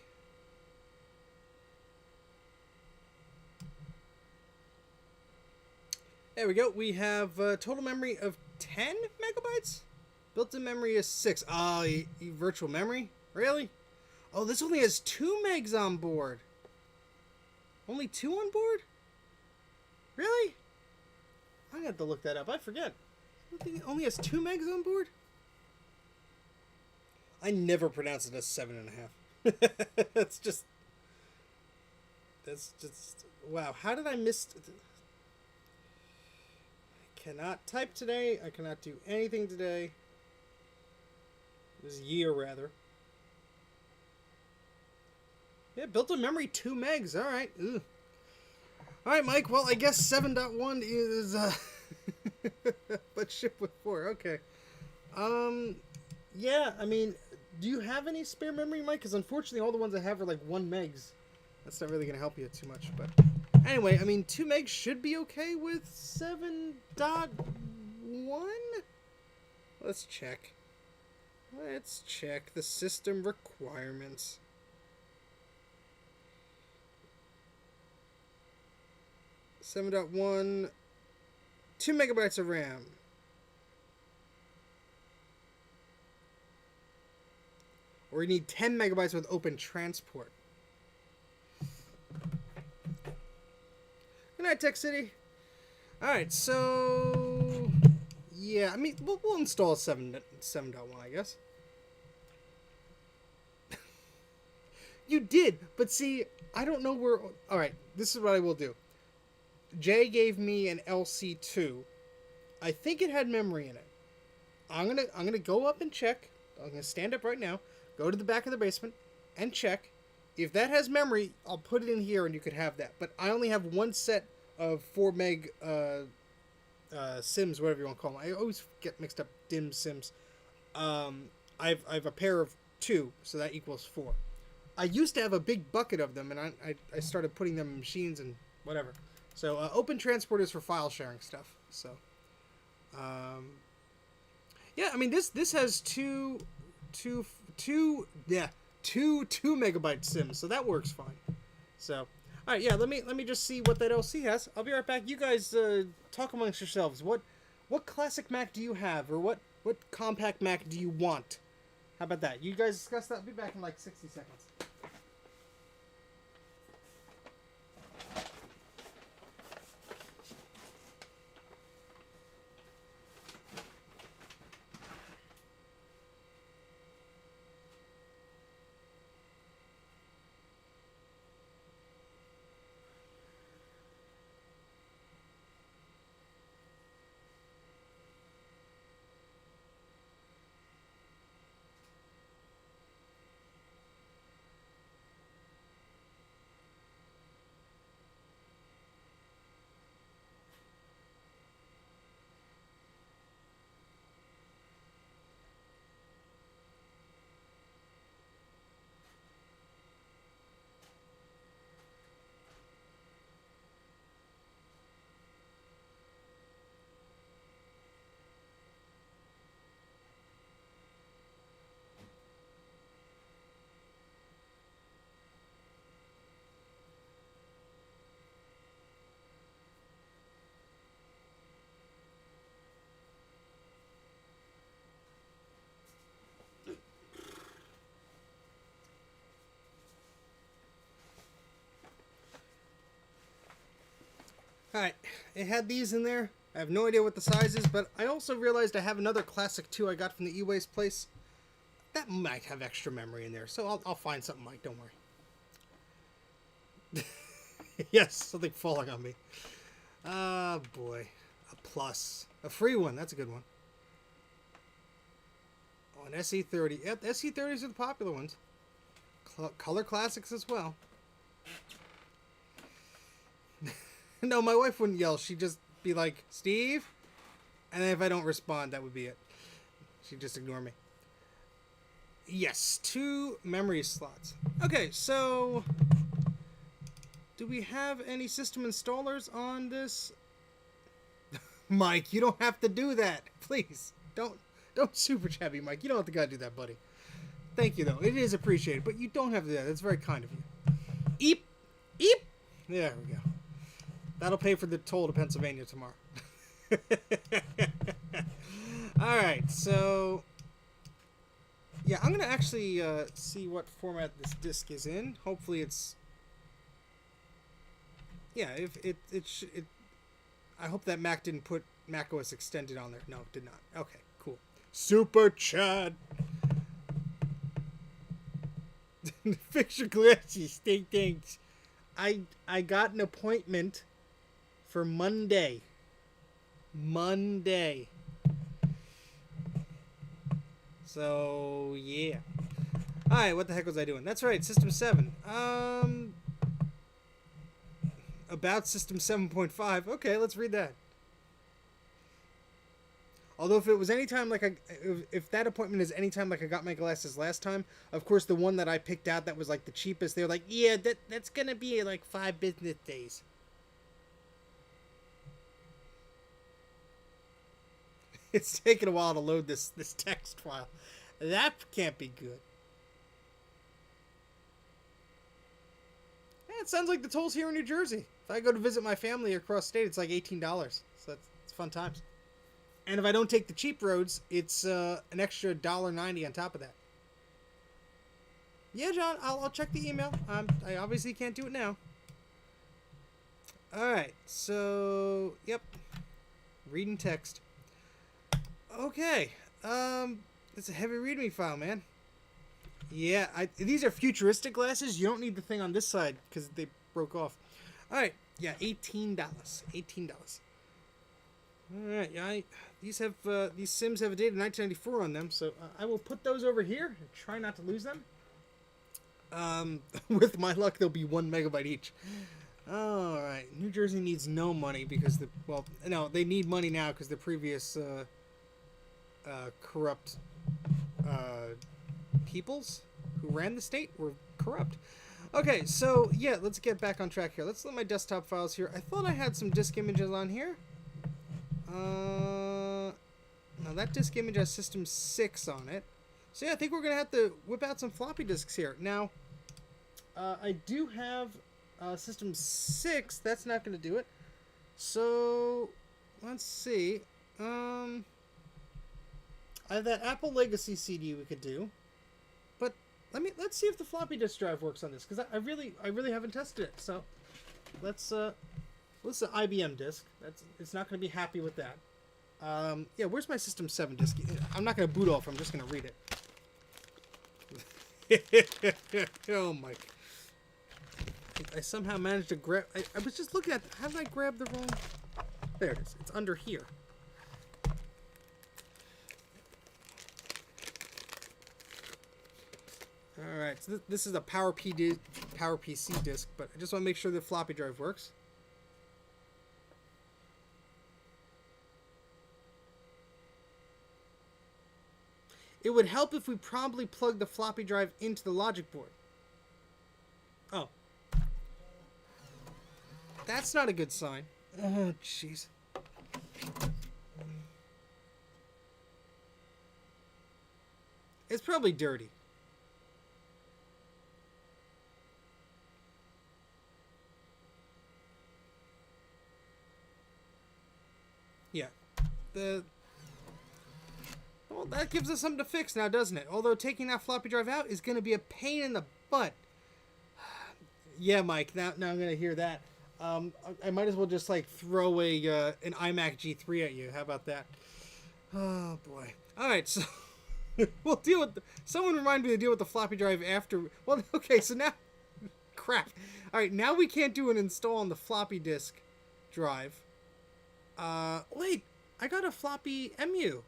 There we go. We have total memory of 10 megabytes. Built-in memory is 6. Oh, virtual memory? Really? Oh, this only has 2 megs on board. Only 2 on board? Really? I'm gonna have to look that up. I forget. I think it only has 2 megs on board? I never pronounce it as 7.5. That's just... Wow, how did I miss... I cannot type today. I cannot do anything today. This year, rather. Yeah, built-in memory, 2 megs. Alright. Alright, Mike. Well, I guess 7.1 is... but ship with 4. Okay. Yeah, I mean... Do you have any spare memory, Mike? Because unfortunately, all the ones I have are like 1 megs. That's not really going to help you too much. But anyway, I mean, 2 megs should be okay with 7.1? Let's check. Let's check the system requirements. (7.1) 2 megabytes of RAM. Or you need 10 megabytes with open transport. Good night, Tech City. Alright, so... Yeah, I mean, we'll install 7.1, I guess. You did, but see, I don't know where... Alright, this is what I will do. Jay gave me an LC2. I think it had memory in it. I'm gonna go up and check. I'm gonna stand up right now. Go to the back of the basement and check. If that has memory, I'll put it in here and you could have that. But I only have one set of 4 meg Sims, whatever you want to call them. I always get mixed up DIMM Sims. I've a pair of 2, so that equals 4. I used to have a big bucket of them, and I started putting them in machines and whatever. So open transport is for file sharing stuff. So yeah, I mean this has two 2 megabyte sims, so that works fine. So all right, yeah, let me just see what that LC has. I'll be right back. You guys talk amongst yourselves. What classic Mac do you have, or what compact Mac do you want? How about that? You guys discuss that. I'll be back in like 60 seconds. Alright, it had these in there. I have no idea what the size is, but I also realized I have another Classic 2 I got from the e-waste place. That might have extra memory in there, so I'll find something, Mike, don't worry. Yes, something falling on me. Oh, boy. A plus. A free one, that's a good one. Oh, an SE30. Yep, SE30s are the popular ones. Color classics as well. No, my wife wouldn't yell. She'd just be like, Steve? And then if I don't respond, that would be it. She'd just ignore me. Yes, 2 memory slots. Okay, so do we have any system installers on this? Mike, you don't have to do that. Please, don't super chat me, Mike. You don't have to gotta do that, buddy. Thank you, though. It is appreciated, but you don't have to do that. That's very kind of you. Eep! Eep! There we go. That'll pay for the toll to Pennsylvania tomorrow. Alright, so yeah, I'm going to actually see what format this disc is in. Hopefully it's... Yeah, if it I hope that Mac didn't put macOS Extended on there. No, it did not. Okay, cool. Super chat! Fix your glasses. Thanks. I got an appointment for Monday. So, yeah. Alright, what the heck was I doing? That's right, System 7. About System 7.5. Okay, let's read that. Although if it was any time like if that appointment is any time like I got my glasses last time, of course the one that I picked out that was like the cheapest, they were like, yeah, that's gonna be like 5 business days. It's taking a while to load this text file. That can't be good. Yeah, it sounds like the tolls here in New Jersey. If I go to visit my family across state, it's like $18. So it's fun times. And if I don't take the cheap roads, it's an extra $1.90 on top of that. Yeah, John, I'll check the email. I obviously can't do it now. Alright, so, yep. Reading text. Okay, it's a heavy readme file, man. Yeah, these are futuristic glasses. You don't need the thing on this side because they broke off. Alright, yeah, $18. $18. Alright, yeah, these Sims have a date of 1994 on them, so I will put those over here and try not to lose them. With my luck, they'll be 1 megabyte each. Alright, New Jersey needs no money because no, they need money now because the previous corrupt peoples who ran the state were corrupt. Okay, so yeah, let's get back on track here. Let's look at my desktop files here. I thought I had some disk images on here. Now that disk image has System 6 on it. So yeah, I think we're going to have to whip out some floppy disks here. Now, I do have System 6. That's not going to do it. So, let's see. I have that Apple Legacy CD we could do. But let's see if the floppy disk drive works on this, because I really haven't tested it. So, let's an IBM disk. It's not going to be happy with that. Yeah, where's my System 7 disk? I'm not going to boot off. I'm just going to read it. Oh, Mike. I somehow managed to grab... I was just looking at... How did I grab the wrong... There it is. It's under here. Alright, so this is a PowerPC disk, but I just want to make sure the floppy drive works. It would help if we probably plug the floppy drive into the logic board. Oh. That's not a good sign. Oh, jeez. It's probably dirty. Yeah. Well, that gives us something to fix now, doesn't it? Although taking that floppy drive out is going to be a pain in the butt. Yeah, Mike, now I'm going to hear that. I might as well just like throw a an iMac G3 at you. How about that? Oh boy. All right, so we'll deal with. Someone remind me to deal with the floppy drive after. Well, okay, so now, crap. All right, now we can't do an install on the floppy disk drive. Wait, I got a floppy MU.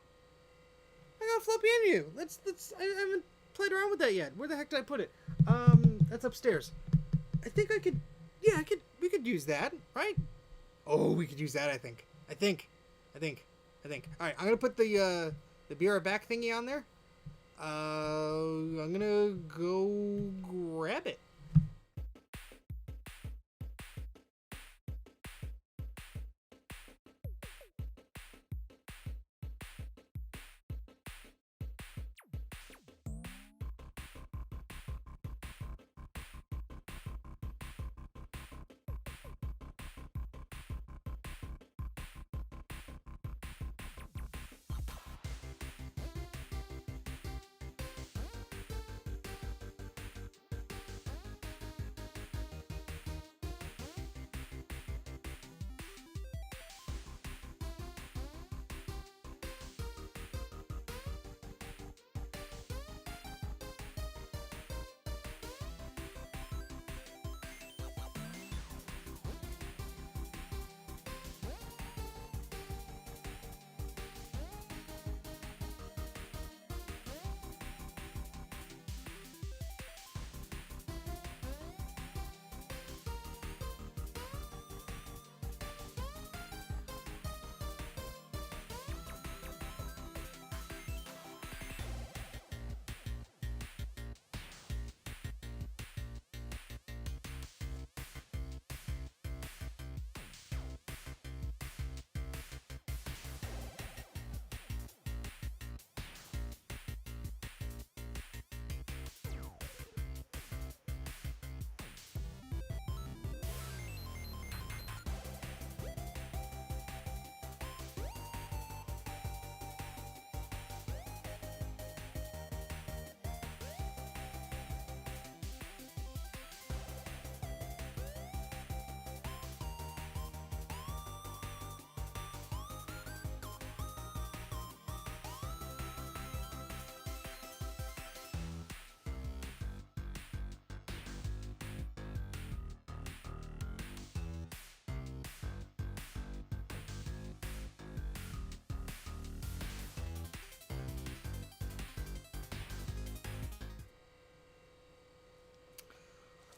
I got a floppy MU. Let's. I haven't played around with that yet. Where the heck did I put it? That's upstairs. I think I could. Yeah, I could. We could use that, right? Oh, we could use that. I think. All right, I'm gonna put the be right back thingy on there. I'm gonna go grab it.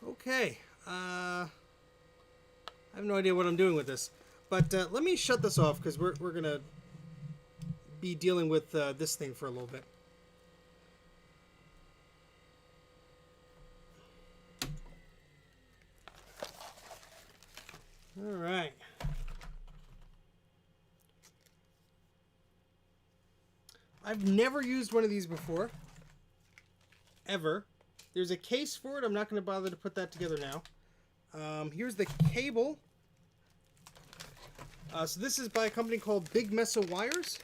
Okay. I have no idea what I'm doing with this, but let me shut this off because we're gonna be dealing with this thing for a little bit. All right. I've never used one of these before, ever. There's a case for it. I'm not going to bother to put that together now. Here's the cable. So this is by a company called Big Mesa Wires.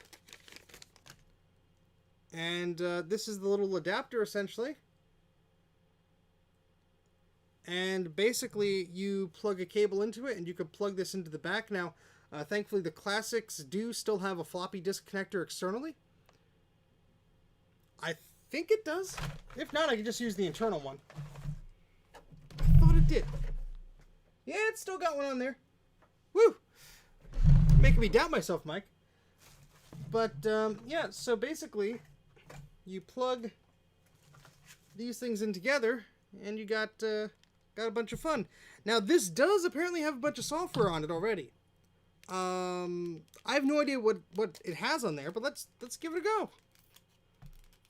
And this is the little adapter, essentially. And basically, you plug a cable into it, and you can plug this into the back. Now, thankfully, the classics do still have a floppy disk connector externally. I think it does. If not, I can just use the internal one. I thought it did. Yeah, it's still got one on there. Woo! Making me doubt myself, Mike. But, yeah, so basically, you plug these things in together, and you got a bunch of fun. Now, this does apparently have a bunch of software on it already. I have no idea what it has on there, but let's give it a go.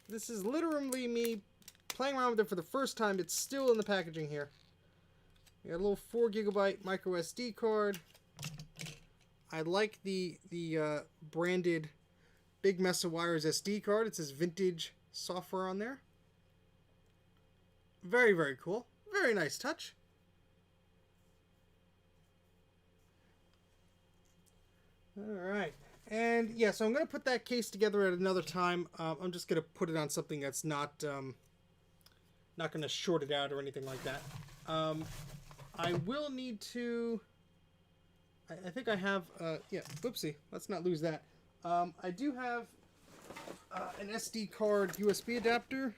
This is literally me playing around with it for the first time. It's still in the packaging here. We got a little 4 GB micro SD card. I like the branded Big Mesa Wires SD card. It says vintage software on there. Very, very cool. Very nice touch. All right. And yeah, so I'm going to put that case together at another time. I'm just going to put it on something that's not going to short it out or anything like that. I will need to I think I have, yeah, whoopsie, let's not lose that. I do have an SD card USB adapter.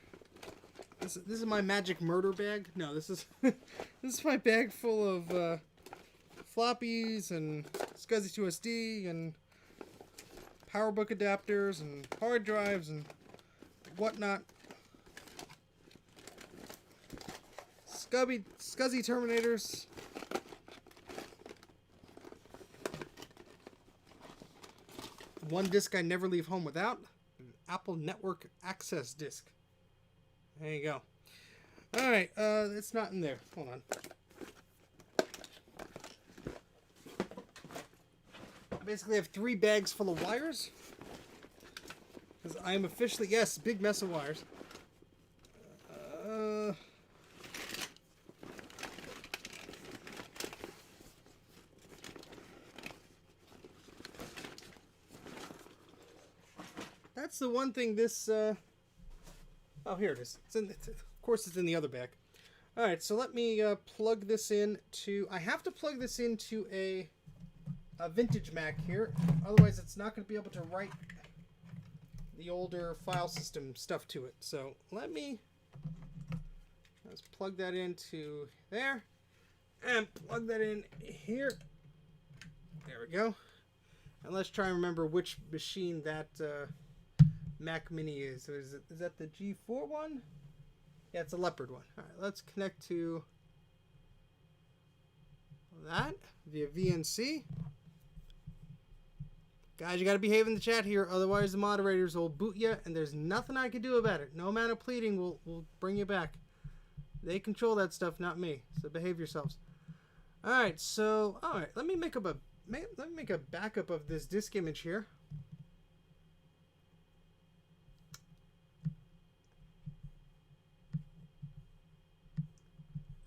This is my magic murder bag. No, this is this is my bag full of floppies and SCSI to SD and PowerBook adapters and hard drives and whatnot. SCSI terminators. One disc I never leave home without, an Apple Network Access disc. There you go. Alright, it's not in there. Hold on. I basically have 3 bags full of wires. Because I am officially, yes, big mess of wires. That's the one thing this, oh, here it is. Of course, it's in the other bag. All right, so let me plug this in to, I have to plug this into a vintage Mac here. Otherwise, it's not going to be able to write the older file system stuff to it. So let's plug that into there and plug that in here. There we go. And let's try and remember which machine that Mac Mini is. So is that the G4 one? Yeah, it's a Leopard one. All right, let's connect to that via VNC. Guys, you got to behave in the chat here, otherwise the moderators will boot you, and there's nothing I can do about it. No amount of pleading will bring you back. They control that stuff, not me. So behave yourselves. All right, so let me make a backup of this disk image here.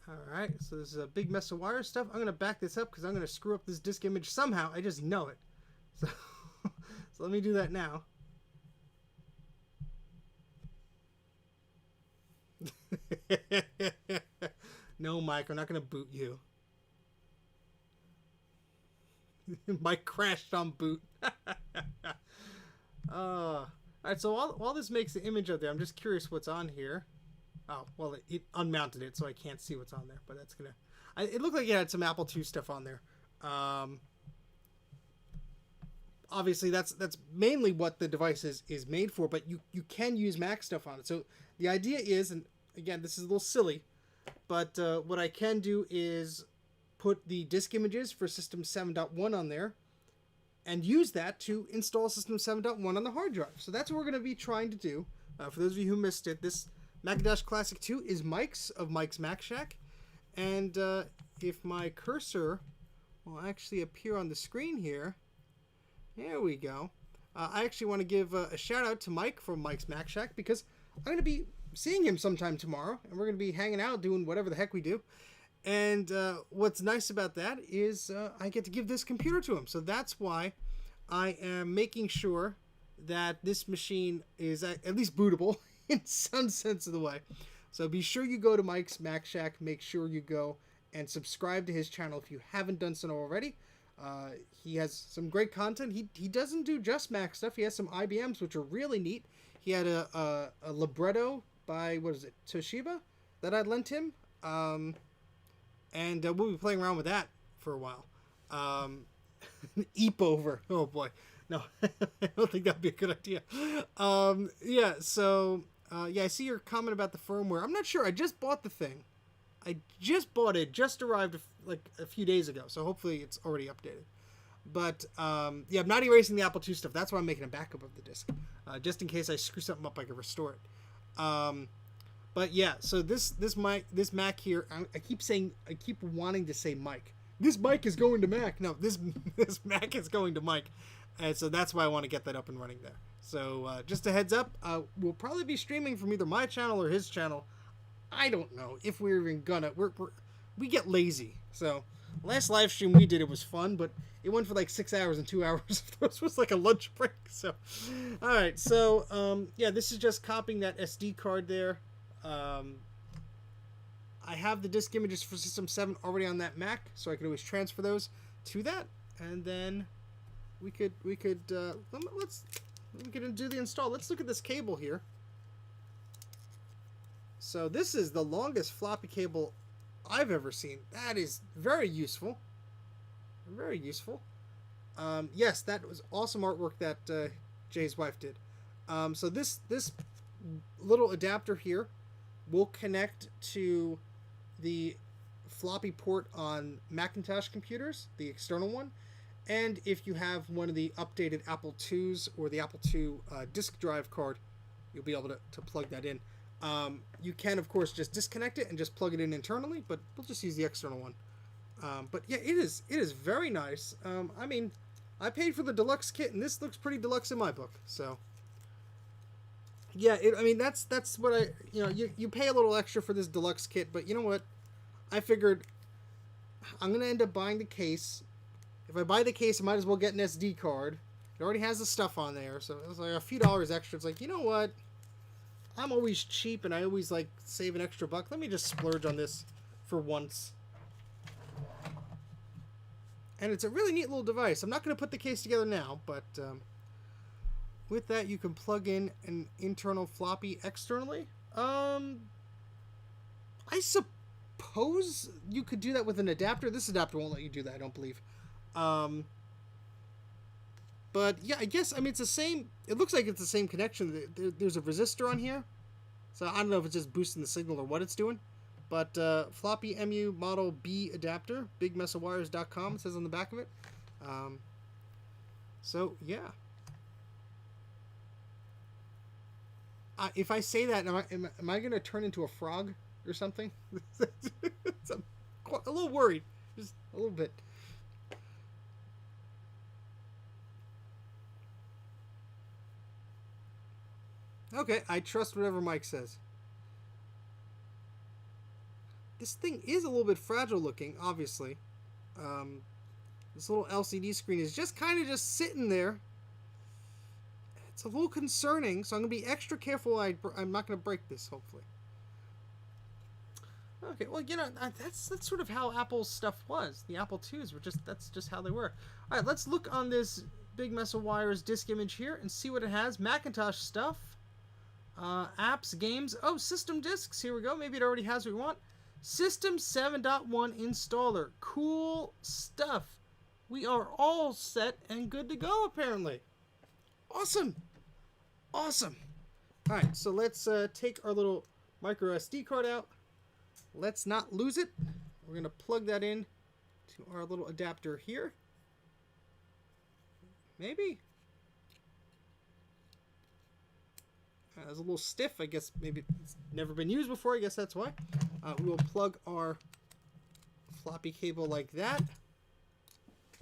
Alright, so this is a big mess of wire stuff. I'm going to back this up because I'm going to screw up this disk image somehow. I just know it. So, so let me do that now. No, Mike, I'm not going to boot you. Mike crashed on boot. Alright, so while this makes the image up there, I'm just curious what's on here. Oh, well, it unmounted it, so I can't see what's on there. But that's going to... It looked like it had some Apple II stuff on there. Obviously, that's mainly what the device is made for, but you can use Mac stuff on it. So the idea is, and again, this is a little silly, but what I can do is put the disk images for System 7.1 on there and use that to install System 7.1 on the hard drive. So that's what we're going to be trying to do. For those of you who missed it, this Macintosh Classic 2 is Mike's of Mike's Mac Shack. And if my cursor will actually appear on the screen here, there we go. I actually want to give a shout out to Mike from Mike's Mac Shack because I'm going to be seeing him sometime tomorrow, and we're going to be hanging out doing whatever the heck we do. And what's nice about that is I get to give this computer to him. So that's why I am making sure that this machine is at least bootable in some sense of the way. So be sure you go to Mike's Mac Shack. Make sure you go and subscribe to his channel if you haven't done so already. He has some great content. He doesn't do just Mac stuff. He has some IBMs, which are really neat. He had a libretto by, what is it, Toshiba that I lent him. And we'll be playing around with that for a while. Eep over. Oh boy. No, I don't think that'd be a good idea. Yeah, so, yeah, I see your comment about the firmware. I'm not sure. I just bought the thing. I just bought it. Just arrived like a few days ago. So hopefully it's already updated. But, yeah, I'm not erasing the Apple II stuff. That's why I'm making a backup of the disk. Just in case I screw something up, I can restore it. But yeah, so this Mac here, I keep wanting to say Mike. This mic is going to Mac. No, this Mac is going to Mike. And so that's why I want to get that up and running there. So just a heads up, we'll probably be streaming from either my channel or his channel. I don't know if we're even gonna. We get lazy. So last live stream we did, it was fun, but it went for like 6 hours and 2 hours. This was like a lunch break. So, all right. So yeah, this is just copying that SD card there. I have the disk images for System 7 already on that Mac, so I can always transfer those to that. and then we could do the install. Let's look at this cable here. So this is the longest floppy cable I've ever seen. That is very useful. Very useful. Yes, that was awesome artwork that Jay's wife did. So this little adapter here will connect to the floppy port on Macintosh computers, the external one. And if you have one of the updated Apple IIs or the Apple II disk drive card, you'll be able to plug that in. You can, of course, just disconnect it and just plug it in internally, but we'll just use the external one. But yeah, it is very nice. I mean, I paid for the deluxe kit, and this looks pretty deluxe in my book. So yeah, I mean that's what you pay a little extra for this deluxe kit, but you know what? I figured I'm gonna end up buying the case. If I buy the case, I might as well get an SD card. It already has the stuff on there, so it's like a few dollars extra. It's like, you know what? I'm always cheap, and I always like save an extra buck. Let me just splurge on this for once. And it's a really neat little device. I'm not going to put the case together now, but with that, you can plug in an internal floppy externally. I suppose you could do that with an adapter. This adapter won't let you do that, I don't believe. But yeah, I guess, I mean, it's the same. It looks like it's the same connection. There's a resistor on here. So I don't know if it's just boosting the signal or what it's doing. But floppy MU model B adapter, bigmessofwires.com, it says on the back of it. So yeah. If I say that, am I going to turn into a frog or something? I'm a little worried. Just a little bit. Okay, I trust whatever Mike says. This thing is a little bit fragile looking, obviously. This little LCD screen is just kind of just sitting there. It's a little concerning, so I'm going to be extra careful. I'm not going to break this, hopefully. Okay, well, you know, that's sort of how Apple's stuff was. The Apple IIs were that's just how they were. All right, let's look on this Big Mess of Wires disk image here and see what it has. Macintosh stuff. Apps, games. Oh, system disks. Here we go. Maybe it already has what we want. System 7.1 installer. Cool stuff. We are all set and good to go, apparently. Awesome. Awesome. All right, so let's take our little micro SD card out. Let's not lose it. We're going to plug that in to our little adapter here. Maybe. It's a little stiff. I guess maybe it's never been used before. I guess that's why. We will plug our floppy cable like that.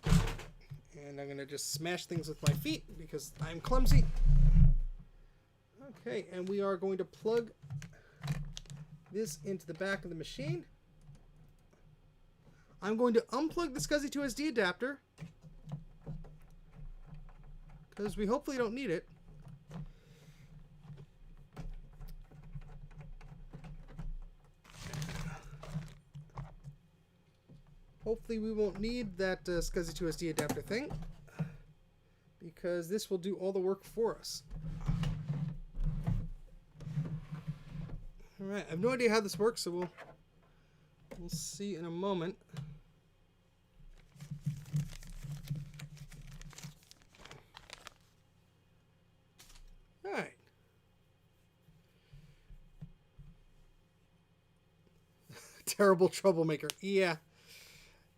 And I'm going to just smash things with my feet because I'm clumsy. Okay, and we are going to plug this into the back of the machine. I'm going to unplug the SCSI2SD adapter because we hopefully don't need it. Hopefully we won't need that SCSI2SD adapter thing because this will do all the work for us. Alright, I have no idea how this works, so we'll see in a moment. Alright. Terrible troublemaker. Yeah.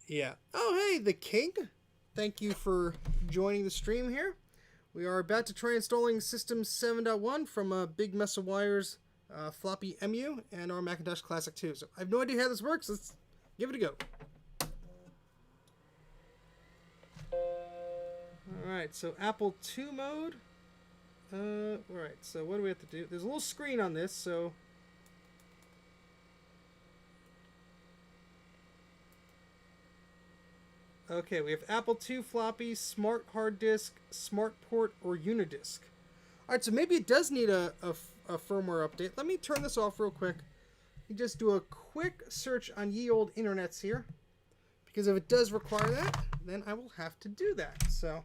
Yeah. Oh, hey, the King. Thank you for joining the stream here. We are about to try installing System 7.1 from Big Mess of Wires floppy MU and our Macintosh Classic 2. So I have no idea how this works. Let's give it a go. Alright, so Apple II mode. Alright, so what do we have to do? There's a little screen on this, so... Okay, we have Apple II floppy, smart hard disk, smart port, or Unidisc. Alright, so maybe it does need a firmware update. Let me turn this off real quick. You just do a quick search on ye old internets here. Because if it does require that, then I will have to do that. So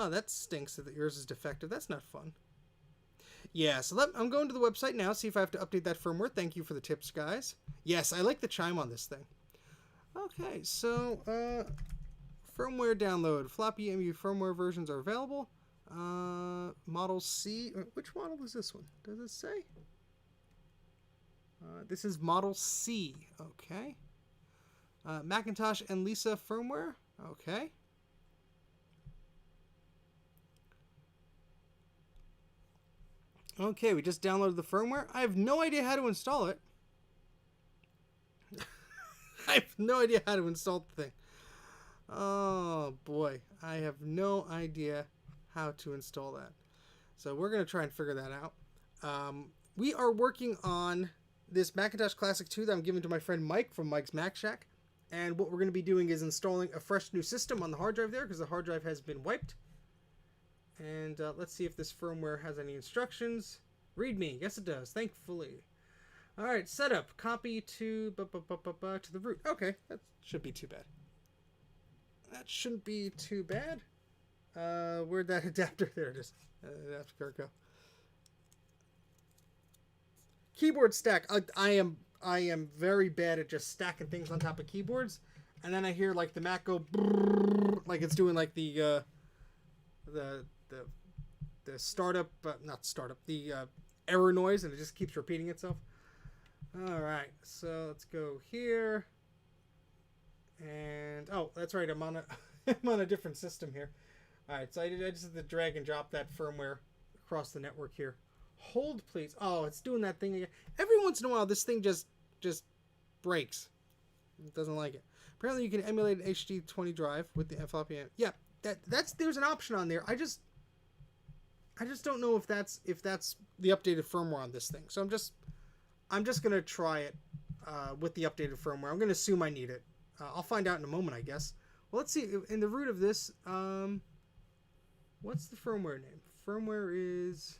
that stinks that yours is defective. That's not fun. Yeah, so I'm going to the website now, see if I have to update that firmware. Thank you for the tips, guys. Yes, I like the chime on this thing. Okay, so firmware download. Floppy EMU firmware versions are available. Model C. Which model is this one? Does it say? This is Model C. Okay. Macintosh and Lisa firmware. Okay. Okay, we just downloaded the firmware. I have no idea how to install it. I have no idea how to install the thing. Oh boy, I have no idea how to install that. So we're going to try and figure that out. We are working on this Macintosh Classic 2 that I'm giving to my friend Mike from Mike's Mac Shack. And what we're going to be doing is installing a fresh new system on the hard drive there because the hard drive has been wiped. And let's see if this firmware has any instructions. README. Yes, it does. Thankfully. All right. Setup. Copy to the root. Okay. That should be too bad. That shouldn't be too bad. Where'd that adapter? There it is. Adapter go. Keyboard stack. I am very bad at just stacking things on top of keyboards, and then I hear like the Mac go brrr, like it's doing like the startup, not startup, the error noise, and it just keeps repeating itself. All right, so let's go here, and oh, that's right, I'm on a I'm on a different system here. All right, so I just had to drag and drop that firmware across the network here. Hold, please. Oh, it's doing that thing again. Every once in a while, this thing just breaks. It doesn't like it. Apparently, you can emulate an HD20 drive with the floppy. Yeah, that's there's an option on there. I just don't know if that's the updated firmware on this thing. So I'm just gonna try it with the updated firmware. I'm gonna assume I need it. I'll find out in a moment, I guess. Well, let's see. In the root of this, what's the firmware name? Firmware is.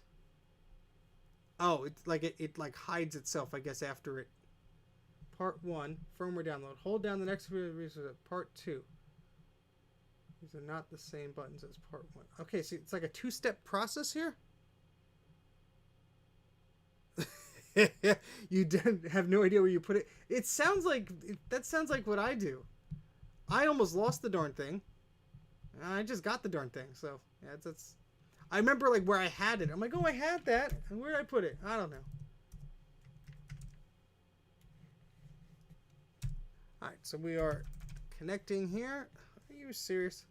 Oh, it's like it like hides itself, I guess, after it. Part 1, firmware download. Hold down the next part 2. These are not the same buttons as part 1. Okay, so it's like a 2-step process here. You have no idea where you put it. It sounds like that sounds like what I do. I almost lost the darn thing. I just got the darn thing. So yeah, that's. I remember like where I had it. I'm like, oh, I had that. And where did I put it? I don't know. All right, so we are connecting here. Are you serious?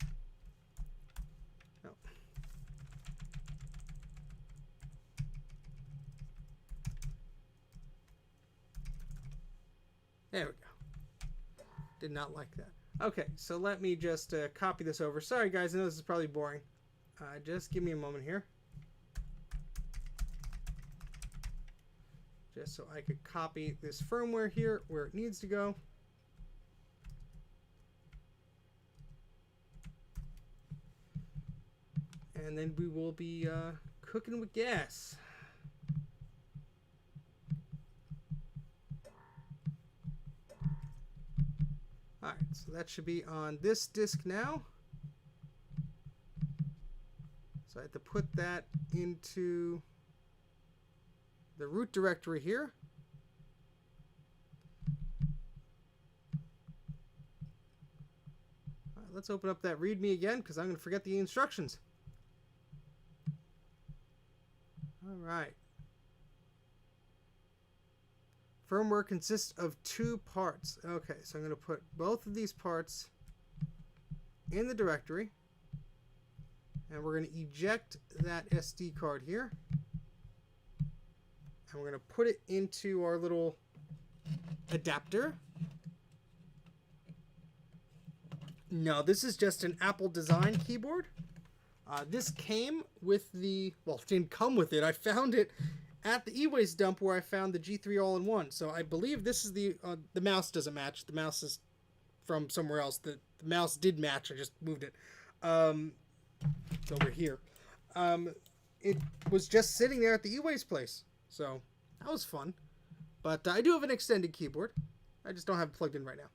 No. There we go. Did not like that. Okay, so let me just copy this over. Sorry, guys. I know this is probably boring. Just give me a moment here. Just so I could copy this firmware here where it needs to go. And then we will be cooking with gas. Alright, so that should be on this disk now. So I have to put that into the root directory here. All right, let's open up that README again because I'm going to forget the instructions. All right. Firmware consists of 2 parts. Okay, so I'm going to put both of these parts in the directory. And we're going to eject that SD card here. And we're going to put it into our little adapter. No, this is just an Apple design keyboard. This came with the, well, it didn't come with it. I found it at the e-waste dump where I found the G3 all-in-one. So I believe this is the mouse doesn't match. The mouse is from somewhere else. The mouse did match. I just moved it. It's over here. It was just sitting there at the e-waste place. So That was fun. But I do have an extended keyboard. I just don't have it plugged in right now.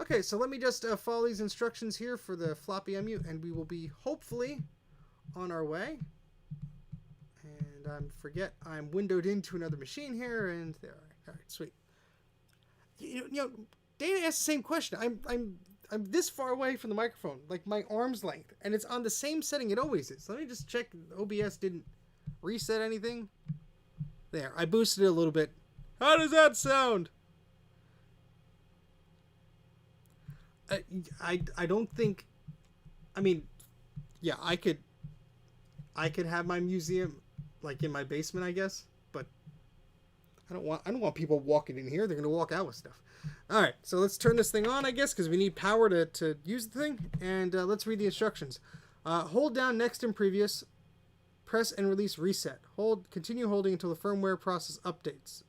Okay, so let me just follow these instructions here for the floppy MU, and we will be hopefully on our way. And I'm windowed into another machine here, and there. All right, sweet. You know, Dana asked the same question. I'm this far away from the microphone, like my arm's length, and it's on the same setting it always is. Let me just check. OBS didn't reset anything. There, I boosted it a little bit. How does that sound? I don't think. I mean, yeah, I could have my museum like in my basement, I guess, but I don't want people walking in here. They're gonna walk out with stuff. All right, so let's turn this thing on, I guess, because we need power to use the thing. And let's read the instructions. Hold down next and previous. Press and release reset. Continue holding until the firmware process updates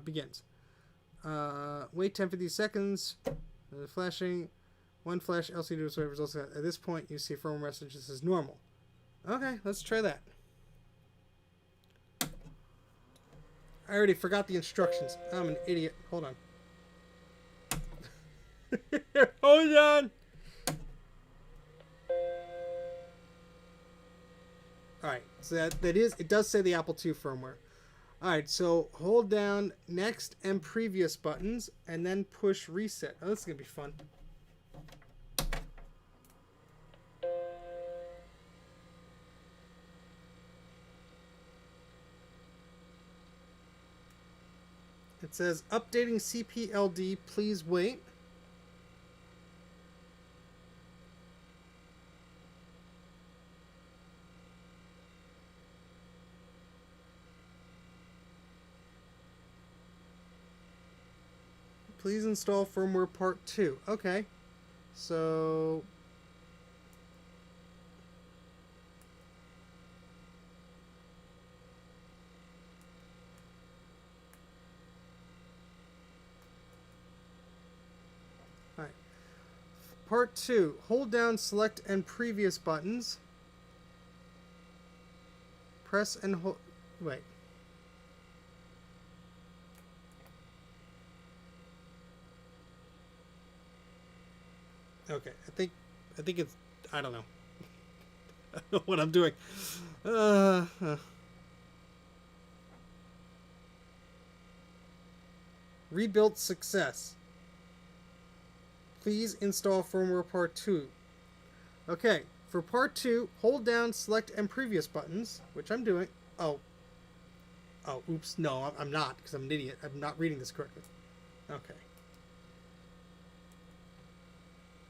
begins. Wait 10-50 seconds. Flashing. One flash LCD display results. At this point, you see a firmware message that says normal. Okay, let's try that. I already forgot the instructions. I'm an idiot. Hold on. Hold on. Alright, so it does say the Apple II firmware. Alright, so hold down next and previous buttons and then push reset. Oh, this is going to be fun. It says updating CPLD, please wait. Please install firmware part 2. Okay. So Alright. Part 2. Hold down select and previous buttons. Press and hold. Wait. Okay, I think it's, I don't know. I don't know what I'm doing. Rebuilt success. Please install firmware part 2. Okay, for part 2, hold down select and previous buttons, which I'm doing. Oh, oops, no, I'm not, because I'm an idiot. I'm not reading this correctly. Okay.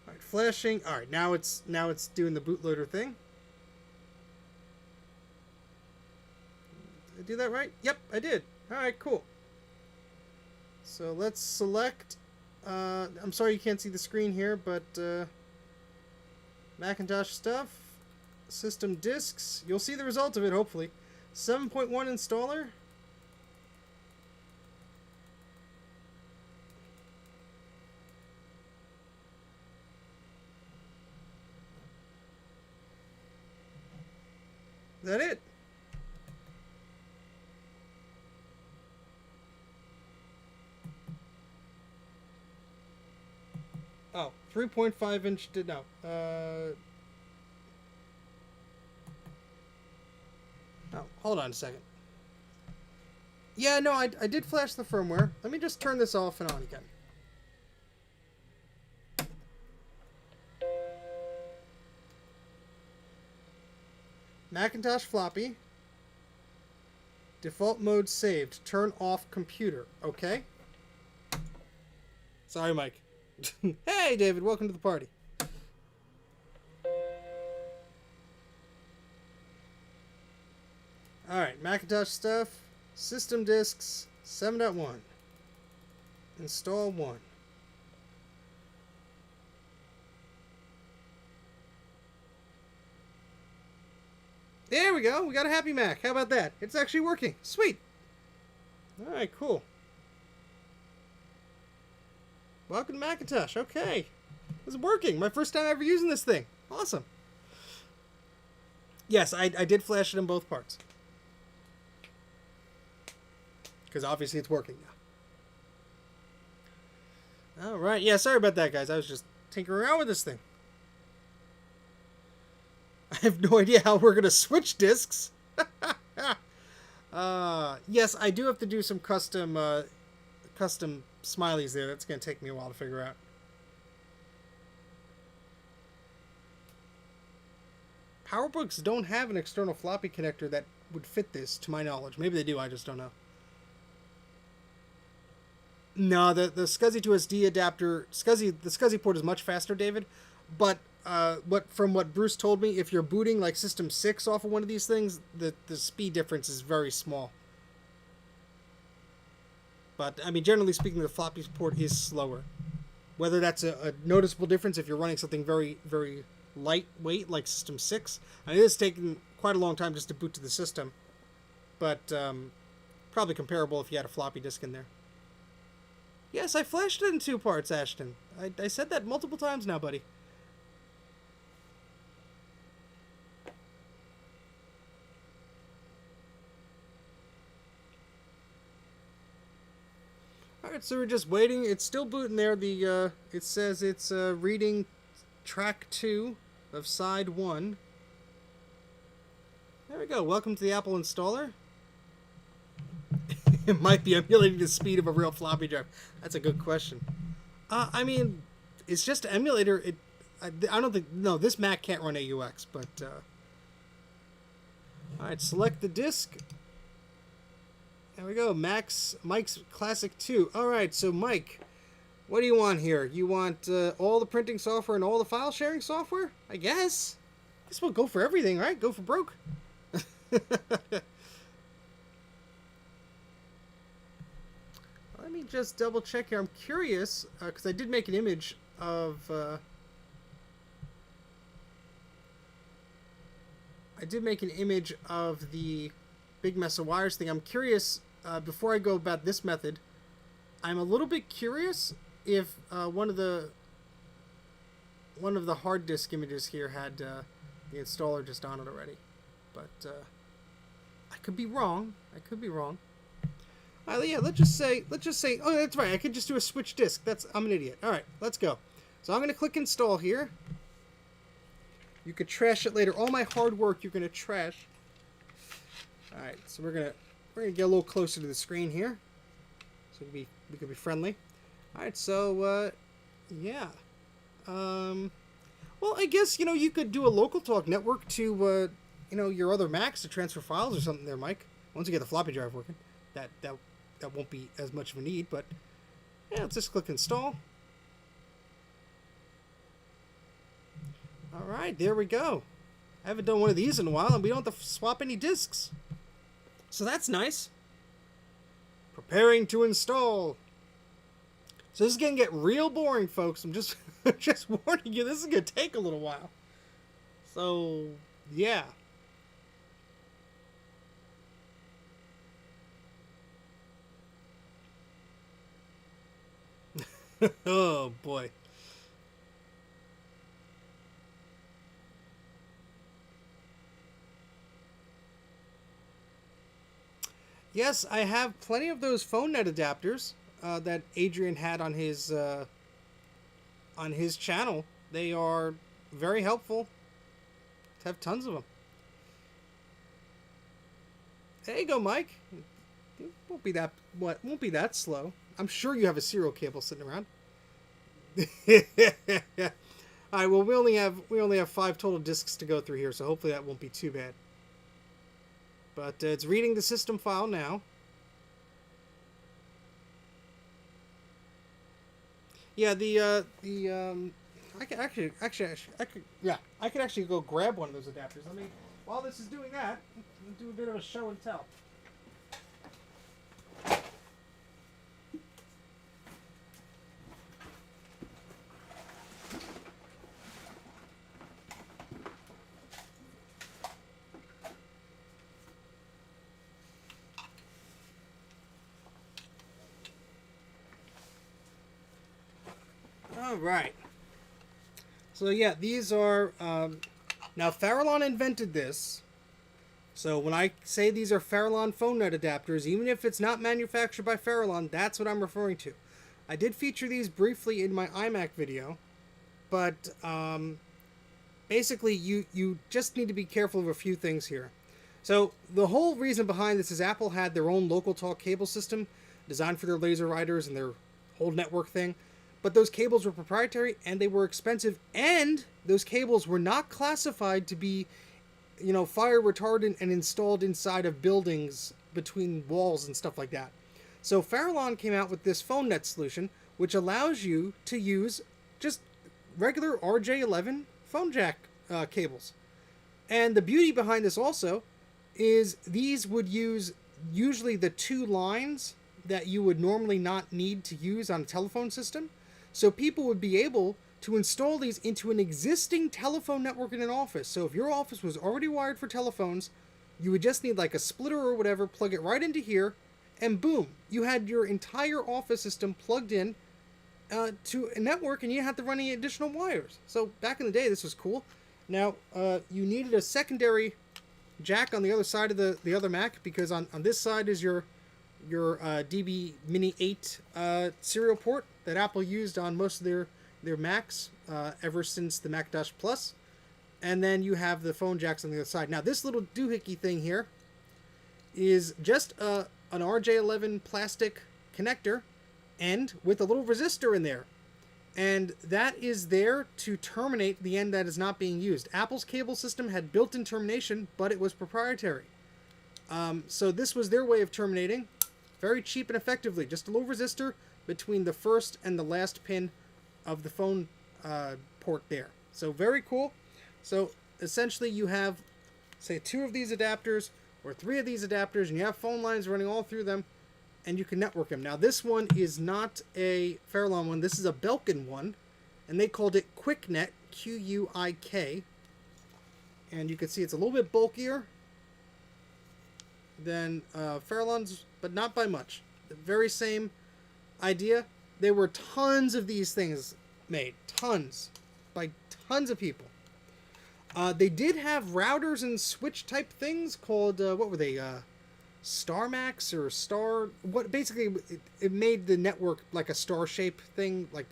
Alright, flashing. Alright, now it's doing the bootloader thing. Did I do that right? Yep, I did. Alright, cool. So let's select. I'm sorry you can't see the screen here, but Macintosh stuff. System disks. You'll see the result of it, hopefully. 7.1 installer. Is that it? Oh, 3.5 inch did no. Oh, hold on a second. Yeah, no, I did flash the firmware. Let me just turn this off and on again. Macintosh floppy. Default mode saved. Turn off computer. Okay. Sorry, Mike. Hey, David. Welcome to the party. Alright, Macintosh stuff. System disks. 7.1. Install 1. There we go. We got a happy Mac. How about that? It's actually working. Sweet. All right, cool. Welcome to Macintosh. Okay. It's working. My first time ever using this thing. Awesome. Yes, I did flash it in both parts. because obviously it's working now. All right, yeah, sorry about that, guys. I was just tinkering around with this thing. I have no idea how we're gonna switch discs. Yes, I do have to do some custom smileys there. That's gonna take me a while to figure out. PowerBooks don't have an external floppy connector that would fit this, to my knowledge. Maybe they do, I just don't know. No, the SCSI to SD adapter, the SCSI port is much faster, David. But from what Bruce told me, if you're booting like System 6 off of one of these things, the speed difference is very small. But, I mean, generally speaking, the floppy port is slower. Whether that's a noticeable difference if you're running something very, very lightweight like System 6. I mean, it is taking quite a long time just to boot to the system. But probably comparable if you had a floppy disk in there. Yes, I flashed it in 2 parts, Ashton. I said that multiple times now, buddy. Alright, so we're just waiting. It's still booting there. It says it's reading track 2 of side 1. There we go. Welcome to the Apple installer. It might be emulating the speed of a real floppy drive. That's a good question. I mean, it's just an emulator. I don't think... No, this Mac can't run AUX, but... Alright, select the disk. There we go. Mike's Classic 2. Alright, so Mike, what do you want here? You want all the printing software and all the file sharing software? I guess. Guess we'll go for everything, right? Go for broke. Let me just double check here. I'm curious, because I did make an image of... I did make an image of the big mess of wires thing. I'm curious, before I go about this method, I'm a little bit curious if one of the hard disk images here had the installer just on it already. But I could be wrong. Yeah, let's just say, oh, that's right. I could just do a switch disk. I'm an idiot. All right, let's go. So I'm going to click install here. You could trash it later. All my hard work you're going to trash. All right, so we're gonna get a little closer to the screen here, so we could be friendly. All right, so yeah. Well, I guess you could do a local talk network to your other Macs to transfer files or something there, Mike. Once you get the floppy drive working, that won't be as much of a need. But yeah, let's just click install. All right, there we go. I haven't done one of these in a while, and we don't have to swap any disks. So that's nice. Preparing to install. So this is going to get real boring, folks. I'm just just warning you, this is going to take a little while. So, yeah. Oh, boy. Yes, I have plenty of those phone net adapters that Adrian had on his channel. They are very helpful. I have tons of them. There you go, Mike. It won't be that slow. I'm sure you have a serial cable sitting around. All right. Well, we only have 5 total disks to go through here, so hopefully that won't be too bad. But it's reading the system file now. Yeah, I could actually go grab one of those adapters. Let me, while this is doing that, I'll do a bit of a show and tell. All right. So yeah, these are now Farallon invented this. So when I say these are Farallon phone net adapters, even if it's not manufactured by Farallon, that's what I'm referring to. I did feature these briefly in my iMac video, but basically you just need to be careful of a few things here. So the whole reason behind this is Apple had their own local talk cable system designed for their laser writers and their whole network thing. But those cables were proprietary and they were expensive, and those cables were not classified to be, fire retardant and installed inside of buildings between walls and stuff like that. So Farallon came out with this phone net solution, which allows you to use just regular RJ11 phone jack cables. And the beauty behind this also is these would use usually the two lines that you would normally not need to use on a telephone system. So people would be able to install these into an existing telephone network in an office. So if your office was already wired for telephones, you would just need like a splitter or whatever, plug it right into here, and boom, you had your entire office system plugged in to a network, and you didn't have to run any additional wires. So back in the day, this was cool. Now, you needed a secondary jack on the other side of the other Mac, because on this side is your DB Mini 8 serial port that Apple used on most of their Macs ever since the Macintosh Plus. And then you have the phone jacks on the other side. Now, this little doohickey thing here is just an RJ11 plastic connector end with a little resistor in there. And that is there to terminate the end that is not being used. Apple's cable system had built-in termination, but it was proprietary. So this was their way of terminating. Very cheap and effectively. Just a little resistor between the first and the last pin of the phone port there. So very cool. So essentially you have, say, 2 of these adapters or 3 of these adapters, and you have phone lines running all through them, and you can network them. Now this one is not a Farallon one. This is a Belkin one, and they called it QuickNet, Q-U-I-K. And you can see it's a little bit bulkier than Farallon's, but not by much. The very same idea. There were tons of these things made. Tons. By tons of people. They did have routers and switch type things called, what were they? Star Max or Star... What basically, it made the network like a star shape thing. Like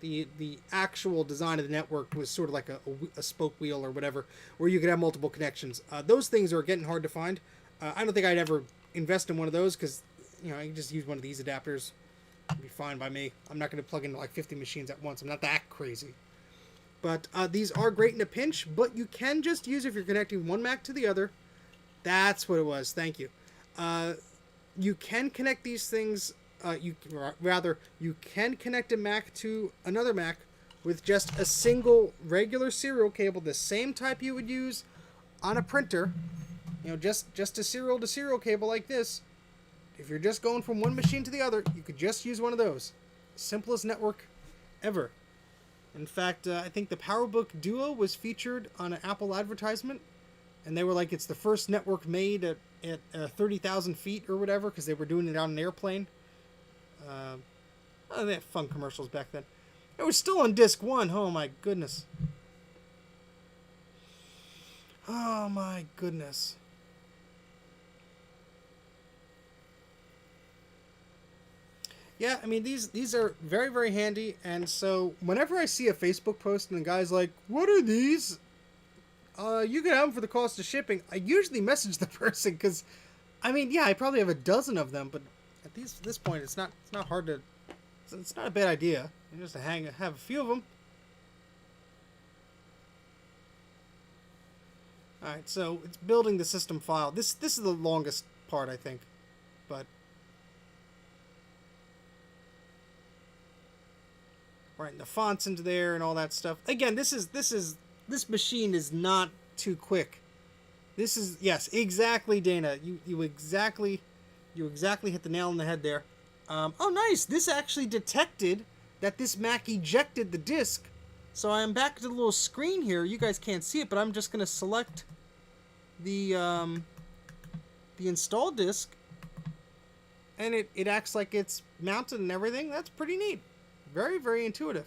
the actual design of the network was sort of like a spoke wheel or whatever, where you could have multiple connections. Those things are getting hard to find. I don't think I'd ever invest in one of those because, you can just use one of these adapters. It'd be fine by me. I'm not going to plug into like 50 machines at once. I'm not that crazy. But these are great in a pinch, but you can just use if you're connecting one Mac to the other. That's what it was. Thank you. You can connect these things. You can connect a Mac to another Mac with just a single regular serial cable, the same type you would use on a printer. Just a serial to serial cable like this. If you're just going from one machine to the other, you could just use one of those. Simplest network ever. In fact, I think the PowerBook Duo was featured on an Apple advertisement, and they were like, it's the first network made at 30,000 feet or whatever, because they were doing it on an airplane. They had fun commercials back then. It was still on disc 1. Oh my goodness. Oh my goodness. Yeah, I mean, these are very, very handy, and so whenever I see a Facebook post and the guy's like, what are these? You can have them for the cost of shipping. I usually message the person because, I mean, yeah, I probably have a dozen of them, but at this point, it's not hard to, it's not a bad idea. Just to have a few of them. All right, so it's building the system file. This is the longest part, I think, but. Right, and the fonts into there and all that stuff. Again, this machine is not too quick. This is, yes, exactly, Dana. You exactly hit the nail on the head there. Oh, nice. This actually detected that this Mac ejected the disk. So I'm back to the little screen here. You guys can't see it, but I'm just going to select the install disk, and it acts like it's mounted and everything. That's pretty neat. Very, very intuitive.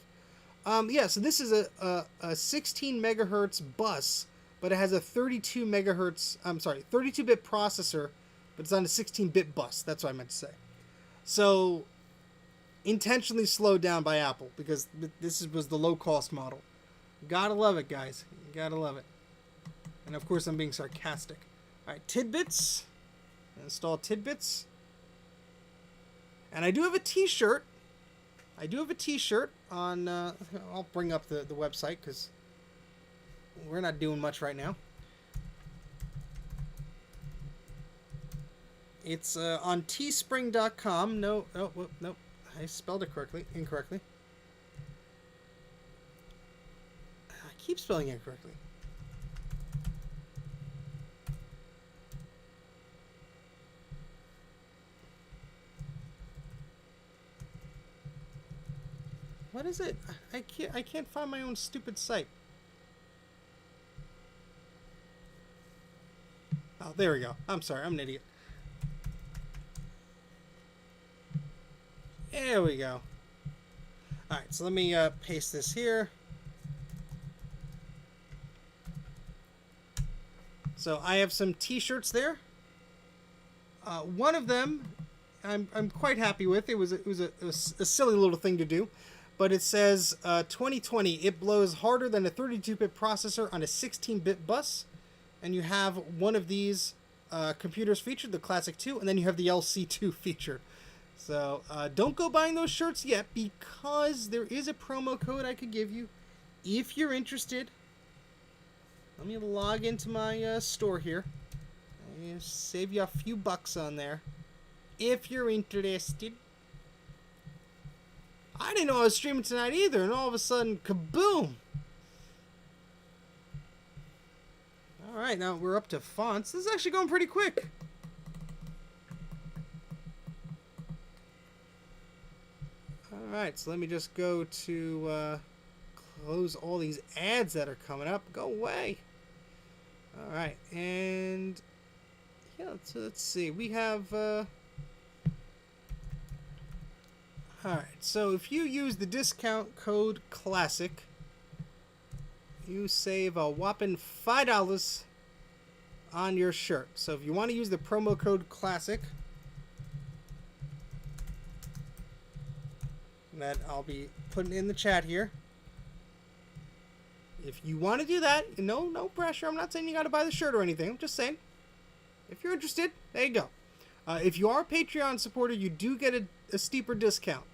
Yeah, so this is a 16 megahertz bus but it has a 32 megahertz, 32-bit processor, but it's on a 16-bit bus. That's what I meant to say. So, intentionally slowed down by Apple, because this was the low-cost model. Gotta love it, guys. Gotta love it. And of course, I'm being sarcastic. Alright, Tidbits. Install Tidbits. And I do have a t-shirt. On, I'll bring up the website, because we're not doing much right now. It's on teespring.com. No, I spelled it incorrectly. I keep spelling it incorrectly. What is it? I can't find my own stupid site. Oh, there we go. I'm sorry, I'm an idiot. There we go. Alright, so let me paste this here. So I have some t-shirts there. One of them I'm quite happy with. It was a silly little thing to do. But it says 2020, it blows harder than a 32-bit processor on a 16-bit bus. And you have one of these computers featured, the Classic 2, and then you have the LC2 featured. So don't go buying those shirts yet, because there is a promo code I could give you if you're interested. Let me log into my store here. I'll save you a few bucks on there if you're interested. I didn't know I was streaming tonight either, and all of a sudden, kaboom! Alright, now we're up to fonts. This is actually going pretty quick. Alright, so let me just go to close all these ads that are coming up. Go away! Alright, and yeah, let's see. We have alright, so if you use the discount code CLASSIC, you save a whopping $5 on your shirt. So if you want to use the promo code CLASSIC, that I'll be putting in the chat here. If you want to do that, no pressure. I'm not saying you got to buy the shirt or anything. I'm just saying, if you're interested, there you go. If you are a Patreon supporter, you do get a steeper discount.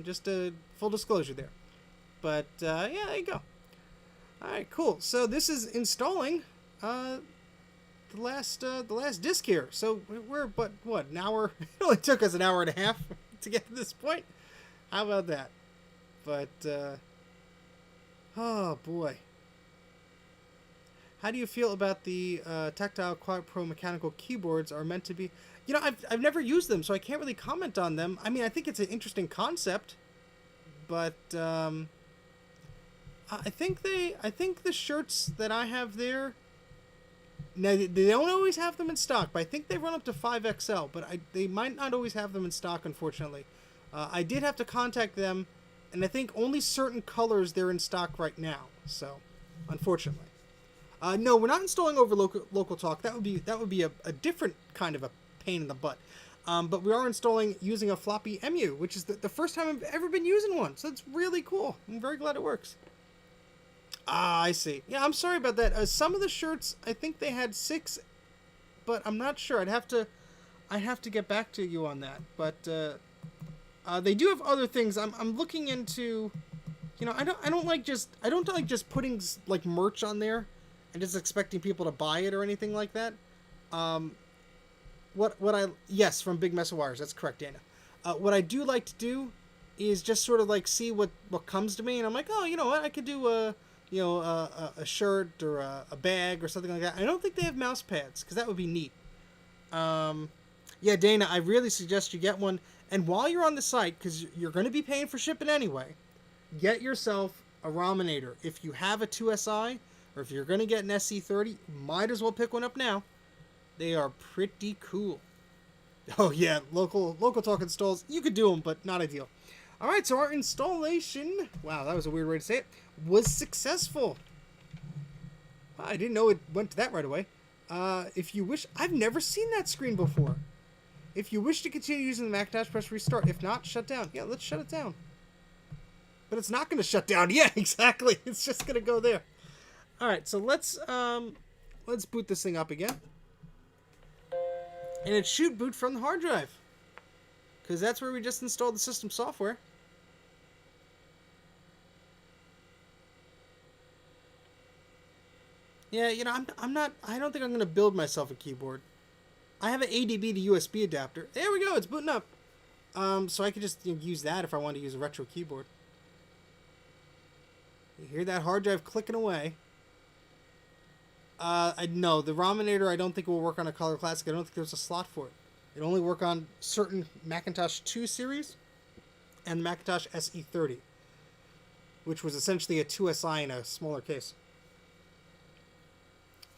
Just a full disclosure there. But yeah, there you go. All right, cool. So this is installing the last disc here. So we're what an hour? It only took us an hour and a half to get to this point. How about that? But oh boy. How do you feel about the tactile Quad Pro mechanical keyboards are meant to be? You know, I've never used them, so I can't really comment on them. I mean, I think it's an interesting concept, but I think the shirts that I have there. Now they don't always have them in stock, but I think they run up to 5XL. But they might not always have them in stock, unfortunately. I did have to contact them, and I think only certain colors they're in stock right now. So, unfortunately. No, we're not installing over local talk. That would be a different kind of a pain in the butt. But we are installing using a floppy EMU, which is the first time I've ever been using one. So it's really cool. I'm very glad it works. Ah, I see. Yeah, I'm sorry about that. Some of the shirts, I think they had 6, but I'm not sure. I'd have to get back to you on that. But they do have other things. I'm looking into. You know, I don't like just putting like merch on there and just expecting people to buy it or anything like that. Yes, from Big Mess of Wires. That's correct, Dana. What I do like to do is just sort of like see what comes to me, and I'm like, oh, you know what, I could do a shirt or a bag or something like that. I don't think they have mouse pads, because that would be neat. Yeah, Dana, I really suggest you get one. And while you're on the site, because you're going to be paying for shipping anyway, get yourself a Raminator. If you have a 2SI, or if you're going to get an SC30, might as well pick one up now. They are pretty cool. Oh yeah, local talk installs, you could do them, but not ideal. Alright, so our installation, wow, that was a weird way to say it, was successful. I didn't know it went to that right away. If you wish, I've never seen that screen before. If you wish to continue using the Macintosh, press restart. If not, shut down. Yeah, let's shut it down. But it's not going to shut down. Yeah, exactly. It's just going to go there. All right, so let's boot this thing up again. And it should boot from the hard drive, because that's where we just installed the system software. Yeah, you know, I don't think I'm going to build myself a keyboard. I have an ADB to USB adapter. There we go, it's booting up. So I could just use that if I want to use a retro keyboard. You hear that hard drive clicking away. No, the Rominator I don't think will work on a Color Classic. I don't think there's a slot for it. It'll only work on certain Macintosh 2 series and Macintosh SE30, which was essentially a 2SI in a smaller case.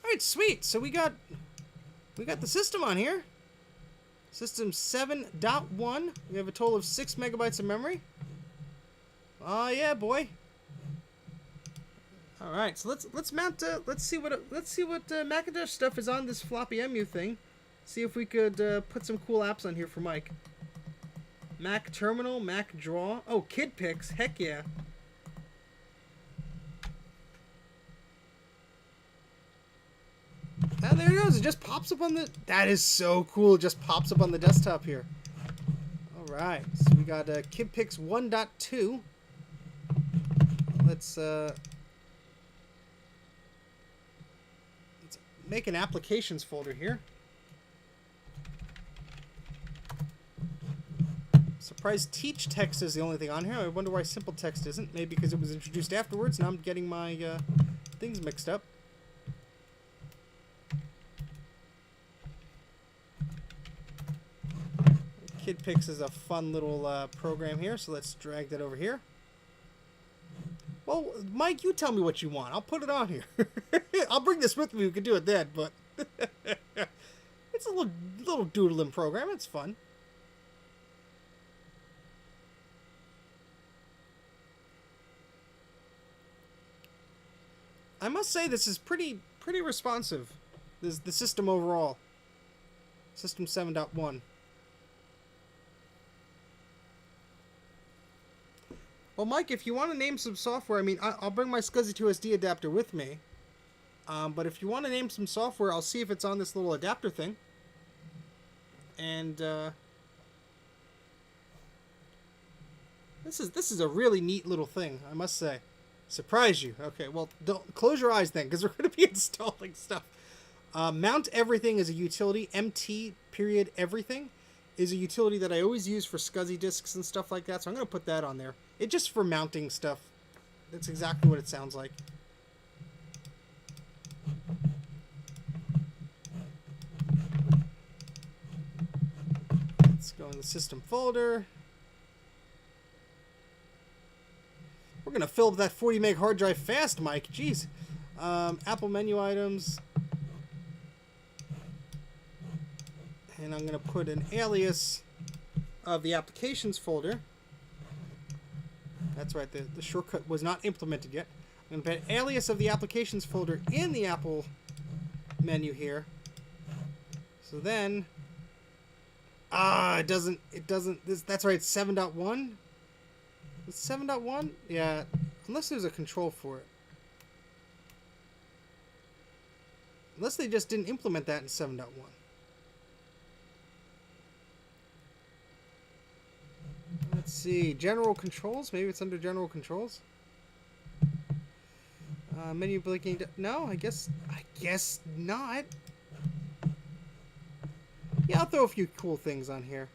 Alright, sweet. So we got the system on here. System 7.1. We have a total of 6 megabytes of memory. Oh yeah, boy. All right, so let's mount. Let's see what Macintosh stuff is on this floppy MU thing. See if we could put some cool apps on here for Mike. Mac Terminal, Mac Draw. Oh, Kid Pics. Heck yeah. Ah, there it goes. It just pops up on the... That is so cool. It just pops up on the desktop here. All right. So we got Kid Pics 1.2. Let's make an applications folder here. Surprised Teach Text is the only thing on here. I wonder why Simple Text isn't. Maybe because it was introduced afterwards and I'm getting my things mixed up. KidPix is a fun little program here, so let's drag that over here. Well, Mike, you tell me what you want. I'll put it on here. I'll bring this with me. We could do it then, but it's a little doodling program. It's fun. I must say this is pretty responsive. This the system overall. System 7.1. Well, Mike, if you want to name some software, I mean, I'll bring my SCSI2SD adapter with me. But if you want to name some software, I'll see if it's on this little adapter thing. And this is a really neat little thing, I must say. Surprise you. Okay, well, don't close your eyes then, because we're going to be installing stuff. Mount Everything is a utility. MT period everything is a utility that I always use for SCSI disks and stuff like that. So I'm going to put that on there. It's just for mounting stuff. That's exactly what it sounds like. Let's go in the system folder. We're going to fill up that 40 meg hard drive fast, Mike. Jeez. Apple menu items. And I'm going to put an alias of the applications folder. That's right, the shortcut was not implemented yet. I'm going to put an alias of the applications folder in the Apple menu here. So then, it doesn't, that's right, it's 7.1. It's 7.1? Yeah, unless there's a control for it. Unless they just didn't implement that in 7.1. Let's see, general controls. Maybe it's under general controls. Menu blinking. No, I guess not. Yeah, I'll throw a few cool things on here.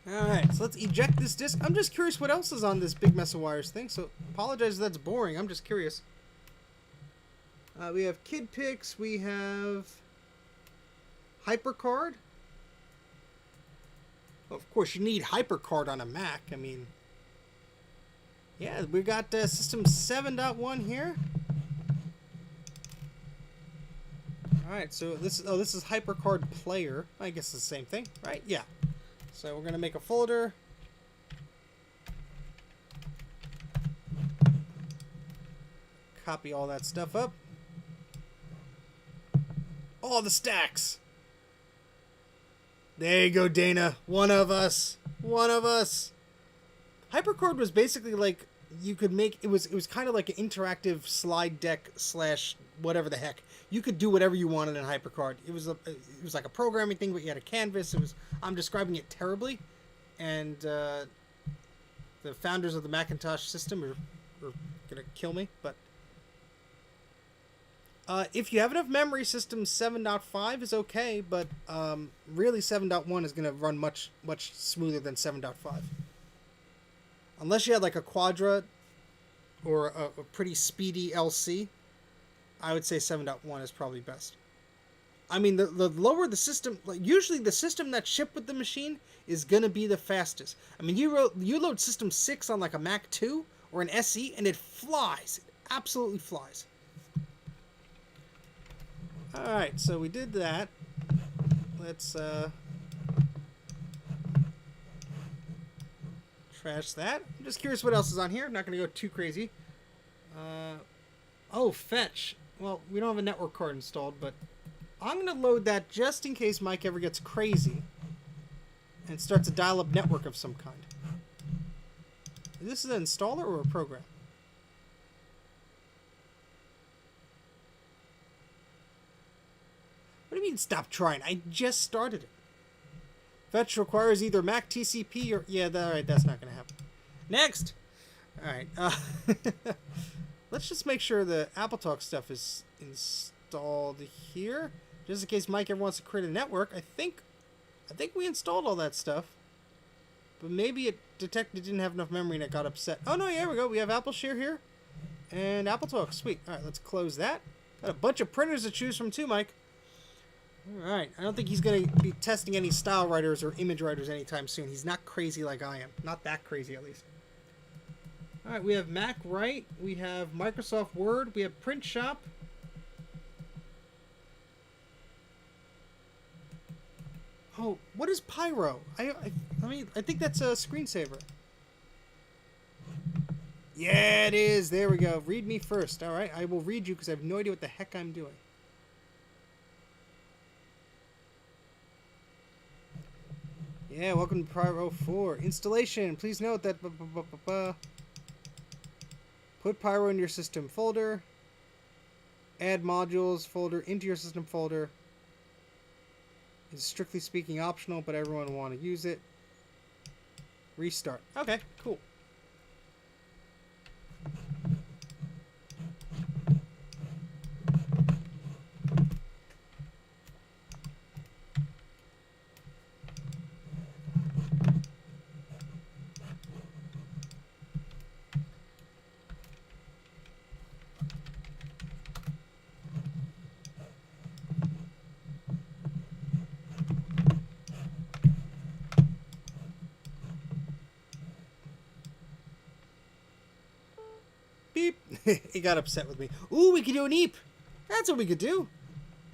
Alright, so let's eject this disk. I'm just curious what else is on this big mess of wires thing, so apologize if that's boring. I'm just curious. We have Kid Pics. We have HyperCard. Well, of course, you need HyperCard on a Mac. I mean, yeah, we got System 7.1 here. All right, so this is HyperCard Player. I guess it's the same thing, right? Yeah. So we're gonna make a folder. copy all that stuff up. All the stacks. There you go, Dana. One of us. One of us. HyperCard was basically like you could make it was kind of like an interactive slide deck / whatever the heck. You could do whatever you wanted in HyperCard. It was like a programming thing, but you had a canvas. I'm describing it terribly, and the founders of the Macintosh system are gonna kill me. But if you have enough memory, system 7.5 is okay, but really 7.1 is gonna run much smoother than 7.5. Unless you had like a Quadra or a pretty speedy LC, I would say 7.1 is probably best. I mean, the lower the system, like usually the system that shipped with the machine is going to be the fastest. I mean, you load system 6 on like a Mac 2 or an SE and it flies. It absolutely flies. Alright, so we did that. Let's trash that. I'm just curious what else is on here. I'm not going to go too crazy. Oh, fetch. Well, we don't have a network card installed, but I'm going to load that just in case Mike ever gets crazy and starts a dial-up network of some kind. Is this an installer or a program? What do you mean stop trying? I just started it. Fetch requires either Mac TCP or... Yeah, alright, that's not going to happen. Next! Alright, let's just make sure the AppleTalk stuff is installed here. Just in case Mike ever wants to create a network. I think we installed all that stuff. But maybe it detected it didn't have enough memory and it got upset. Oh no, yeah, here we go. We have AppleShare here. And AppleTalk. Sweet. Alright, let's close that. Got a bunch of printers to choose from too, Mike. Alright, I don't think he's going to be testing any style writers or image writers anytime soon. He's not crazy like I am. Not that crazy, at least. Alright, we have Mac Write. We have Microsoft Word. We have Print Shop. Oh, what is Pyro? I think that's a screensaver. Yeah, it is. There we go. Read me first. Alright, I will read you because I have no idea what the heck I'm doing. Yeah, welcome to Pyro 4. Installation. Please note that... Put Pyro in your system folder. Add modules folder into your system folder. It's strictly speaking optional, but everyone will want to use it. Restart. Okay, cool. Beep. He got upset with me. Ooh, we could do an EEP. That's what we could do.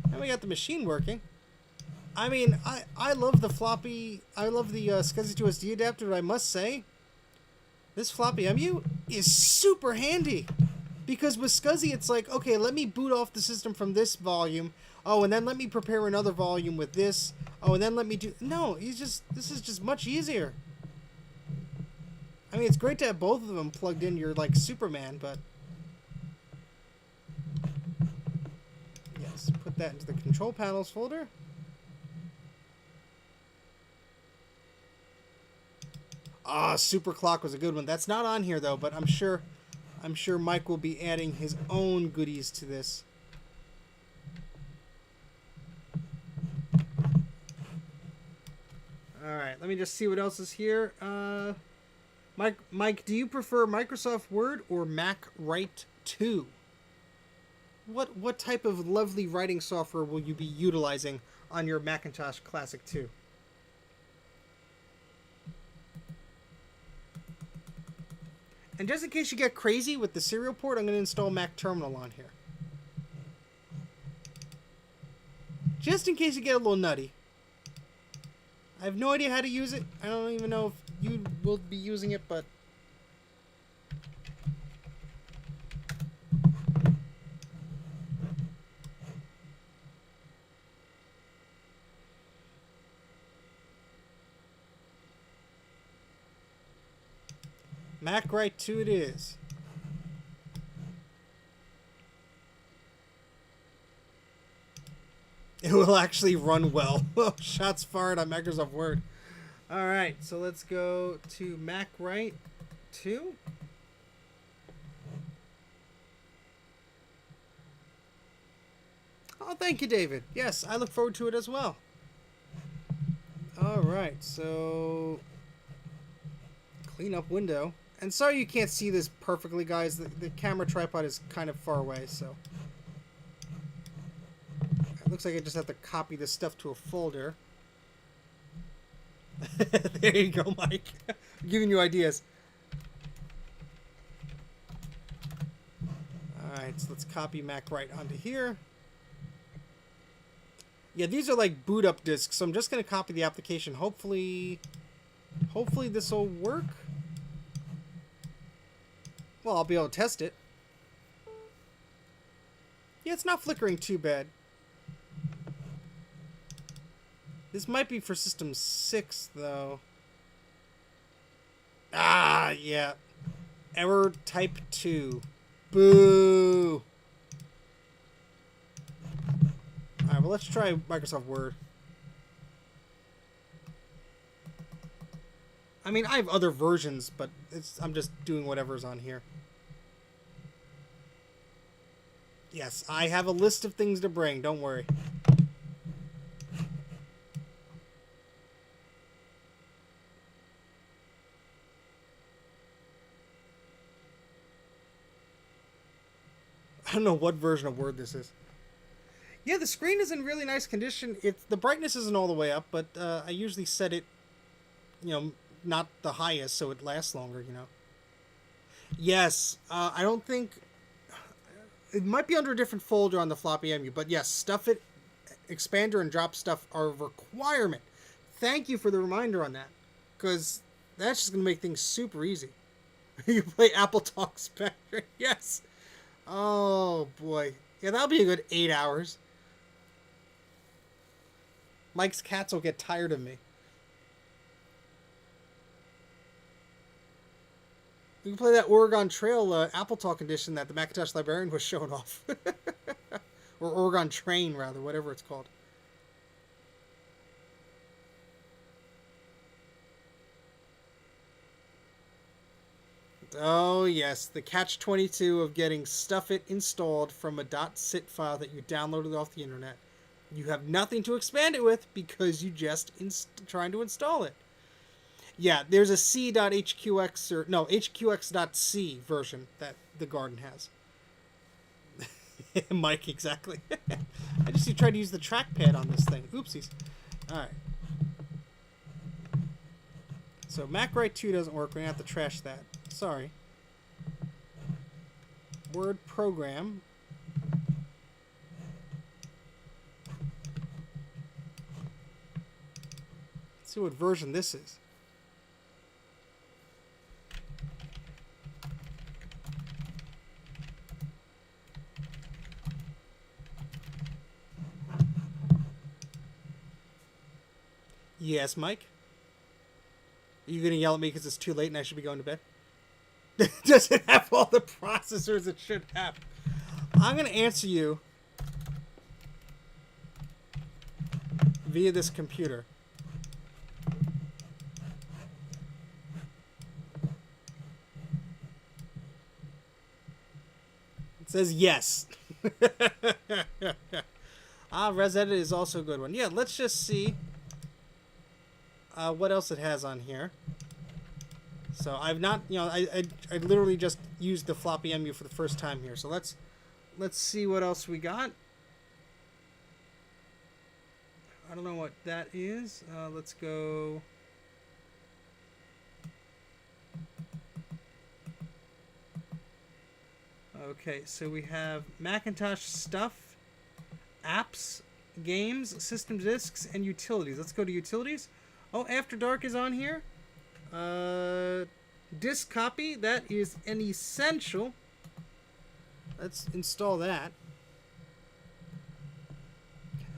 And we got the machine working. I mean, I love the floppy... I love the SCSI to SD adapter, but I must say, this floppy MU is super handy. Because with SCSI, it's like, okay, let me boot off the system from this volume. Oh, and then let me prepare another volume with this. Oh, and then let me do... No, this is just much easier. I mean, it's great to have both of them plugged in. You're like Superman, but... Yes, put that into the control panels folder. Ah, Super Clock was a good one. That's not on here, though, but I'm sure Mike will be adding his own goodies to this. Alright, let me just see what else is here. Mike, do you prefer Microsoft Word or Mac Write 2? What type of lovely writing software will you be utilizing on your Macintosh Classic 2? And just in case you get crazy with the serial port, I'm going to install Mac Terminal on here. Just in case you get a little nutty. I have no idea how to use it. I don't even know if you will be using it, but... Mac Write 2 it is. It will actually run well. Shots fired on Microsoft Word. Alright, so let's go to Mac Write 2. Oh, thank you, David. Yes, I look forward to it as well. Alright, so... clean up window. And sorry you can't see this perfectly, guys. The camera tripod is kind of far away, so... it looks like I just have to copy this stuff to a folder. There you go, Mike. I'm giving you ideas. Alright, so let's copy Mac Write onto here. Yeah, these are like boot up disks, so I'm just going to copy the application. Hopefully this will work. Well, I'll be able to test it. Yeah, it's not flickering too bad. This might be for System 6, though. Ah, yeah. Error type 2. Boo! Alright, well, let's try Microsoft Word. I mean, I have other versions, but I'm just doing whatever's on here. Yes, I have a list of things to bring, don't worry. I don't know what version of Word this is. Yeah, the screen is in really nice condition. The brightness isn't all the way up, but I usually set it, not the highest, so it lasts longer, Yes, I don't think... it might be under a different folder on the floppy EMU, but yes, Stuff It, Expander, and Drop Stuff are a requirement. Thank you for the reminder on that, because that's just going to make things super easy. You play Apple Talk Spectre. Yes. Oh, boy. Yeah, that'll be a good 8 hours. Mike's cats will get tired of me. We can play that Oregon Trail Apple Talk edition that the Macintosh librarian was showing off. Or Oregon Train, rather, whatever it's called. Oh, yes, the catch-22 of getting Stuff It installed from a .sit file that you downloaded off the internet. You have nothing to expand it with because you just trying to install it. Yeah, there's a c.hqx or no, hqx.c version that the Garden has. Mike, exactly. I just tried to use the trackpad on this thing. Oopsies. All right. So Mac Write 2 doesn't work. We're going to have to trash that. Sorry. Word program. Let's see what version this is. Yes, Mike? Are you going to yell at me because it's too late and I should be going to bed? Does it have all the processors it should have? I'm going to answer you via this computer. It says yes. Resedit is also a good one. Yeah, let's just see what else it has on here. So I've not, I literally just used the floppy EMU for the first time here. So let's see what else we got. I don't know what that is. Let's go. Okay, so we have Macintosh stuff, apps, games, system disks, and utilities. Let's go to utilities. Oh, After Dark is on here. Disk copy, that is an essential. Let's install that.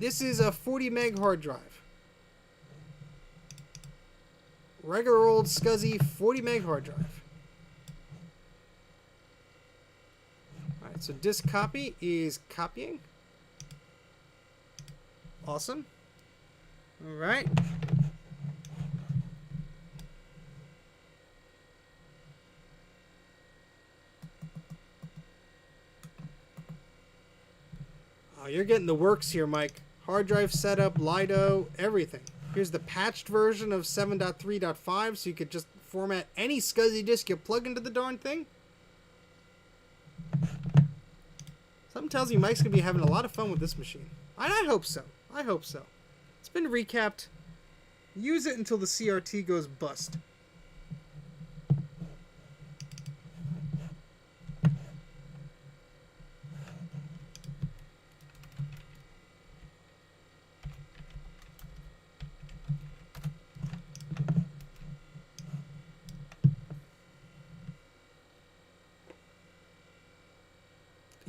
This is a 40 meg hard drive. Regular old scuzzy 40 meg hard drive. So disk copy is copying. Awesome. All right. Oh, you're getting the works here, Mike. Hard drive setup, Lido, everything. Here's the patched version of 7.3.5, so you could just format any SCSI disk you plug into the darn thing. Something tells me Mike's going to be having a lot of fun with this machine. And I hope so. I hope so. It's been recapped. Use it until the CRT goes bust.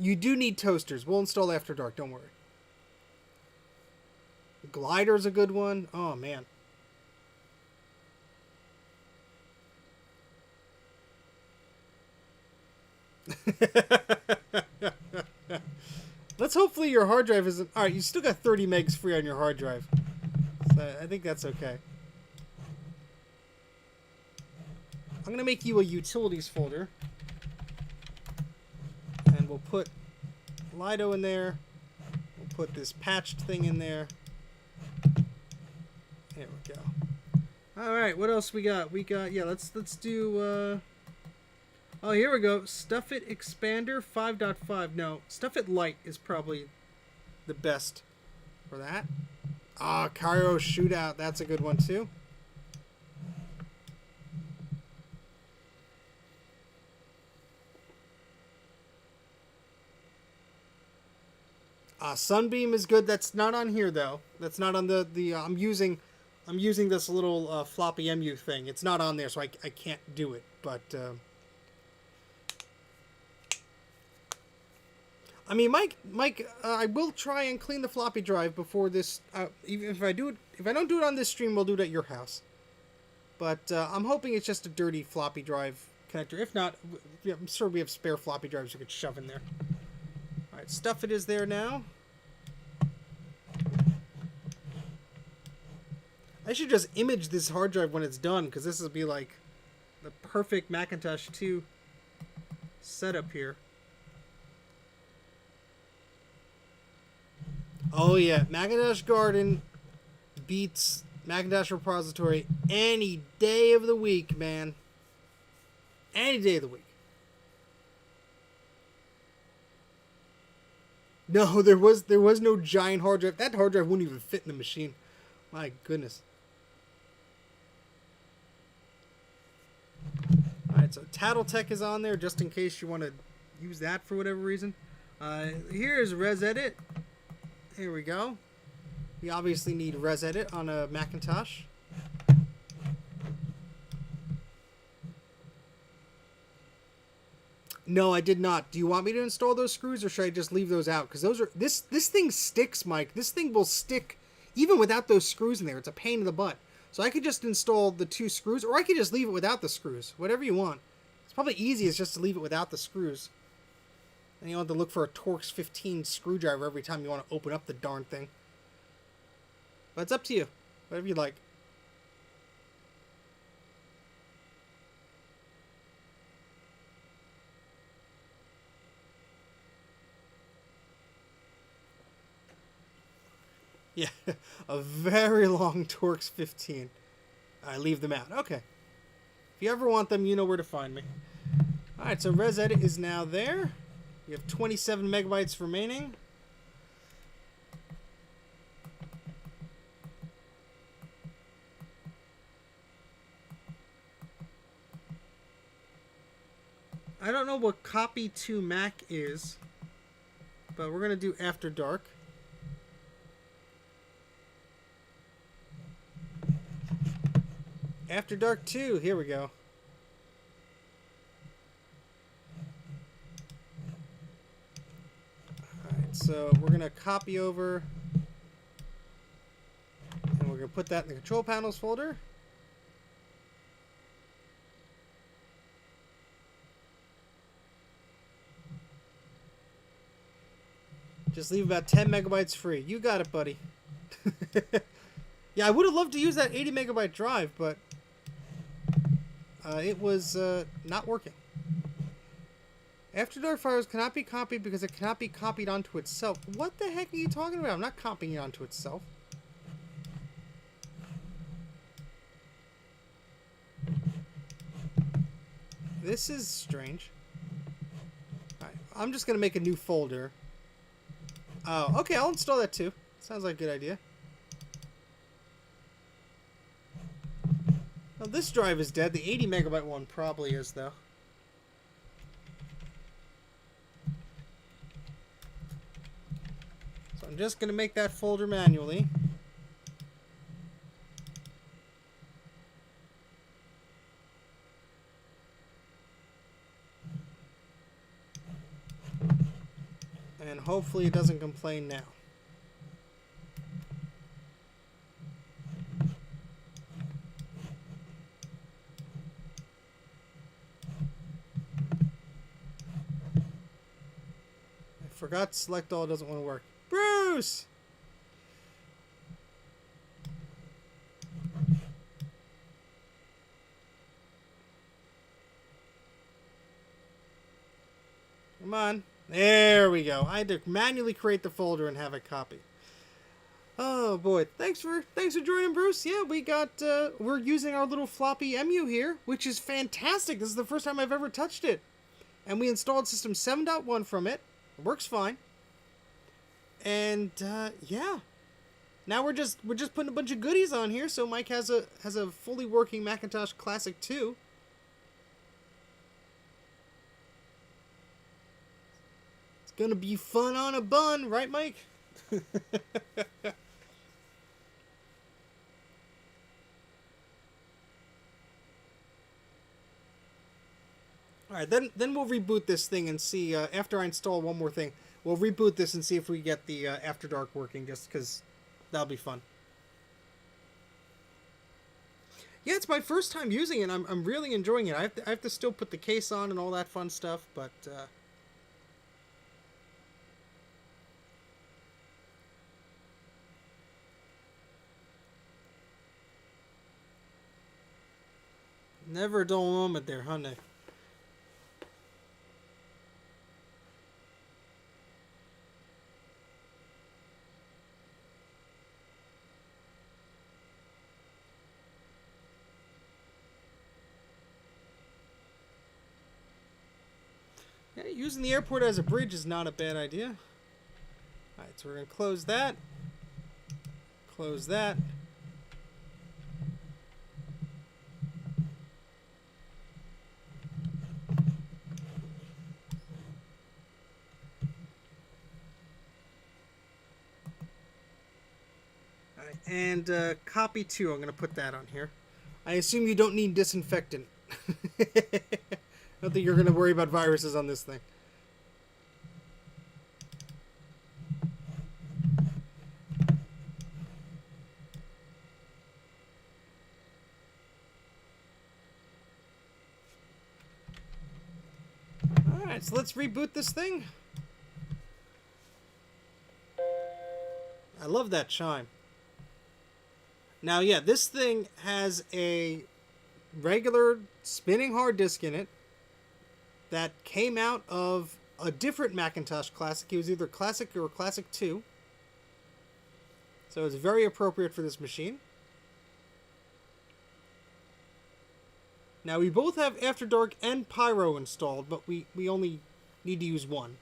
You do need toasters. We'll install after dark. Don't worry. The glider's a good one. Oh, man. Let's hopefully your hard drive isn't... Alright, you still got 30 megs free on your hard drive. So I think that's okay. I'm going to make you a utilities folder. And we'll put Lido in there. We'll put this patched thing in there. There we go. Alright, what else we got? We got... Yeah, let's do... Oh, here we go. Stuff It Expander 5.5. No, Stuff It Lite is probably the best for that. Ah, Cairo Shootout. That's a good one, too. Sunbeam is good. That's not on here, though. That's not on the I'm using this little floppy MU thing. It's not on there, so I can't do it. But... I mean, Mike, I will try and clean the floppy drive before this. Even if I do it, if I don't do it on this stream, we'll do it at your house. But I'm hoping it's just a dirty floppy drive connector. If not, I'm sure we have spare floppy drives you could shove in there. All right, Stuff It is there now. I should just image this hard drive when it's done, because this will be like the perfect Macintosh 2 setup here. Oh yeah, Macintosh Garden beats Macintosh Repository any day of the week, man. Any day of the week. No, there was no giant hard drive. That hard drive wouldn't even fit in the machine. My goodness. Alright, so Tattletech is on there just in case you want to use that for whatever reason. Here's ResEdit. Here we go. We obviously need ResEdit on a Macintosh. No, I did not. Do you want me to install those screws, or should I just leave those out? Because those are this thing sticks, Mike. This thing will stick even without those screws in there. It's a pain in the butt. So I could just install the 2 screws, or I could just leave it without the screws. Whatever you want. It's probably easiest just to leave it without the screws. And you don't have to look for a Torx 15 screwdriver every time you want to open up the darn thing. But it's up to you. Whatever you like. Yeah, a very long Torx 15. I leave them out. Okay. If you ever want them, you know where to find me. Alright, so ResEdit is now there. We have 27 megabytes remaining. I don't know what copy to Mac is, but we're going to do After Dark. After Dark 2, here we go. Alright, so we're going to copy over, and we're going to put that in the control panels folder. Just leave about 10 megabytes free. You got it, buddy. Yeah, I would have loved to use that 80 megabyte drive, but it was not working. After Dark files cannot be copied because it cannot be copied onto itself. What the heck are you talking about? I'm not copying it onto itself. This is strange. Alright, I'm just going to make a new folder. Oh, okay, I'll install that too. Sounds like a good idea. Well, this drive is dead. The 80 megabyte one probably is, though. So I'm just going to make that folder manually. And hopefully it doesn't complain now. I forgot select all doesn't want to work. Bruce! Come on. There we go. I had to manually create the folder and have it copy. Oh boy. Thanks for joining, Bruce. Yeah, we got we're using our little floppy EMU here, which is fantastic. This is the first time I've ever touched it. And we installed system 7.1 from it. It works fine. And yeah. Now we're just putting a bunch of goodies on here, so Mike has a fully working Macintosh Classic 2. It's gonna be fun on a bun, right, Mike? Alright, then we'll reboot this thing and see, after I install one more thing, we'll reboot this and see if we get the After Dark working, just because that'll be fun. Yeah, it's my first time using it. I'm really enjoying it. I have to still put the case on and all that fun stuff, but... never a dull moment there, huh, Nick? Yeah, using the airport as a bridge is not a bad idea. Alright, so we're going to close that. Close that. Alright, and copy 2, I'm going to put that on here. I assume you don't need disinfectant. I don't think you're going to worry about viruses on this thing. Alright, so let's reboot this thing. I love that chime. Now, yeah, this thing has a regular spinning hard disk in it that came out of a different Macintosh Classic. It was either Classic or Classic 2. So it's very appropriate for this machine. Now we both have After Dark and Pyro installed, but we only need to use one.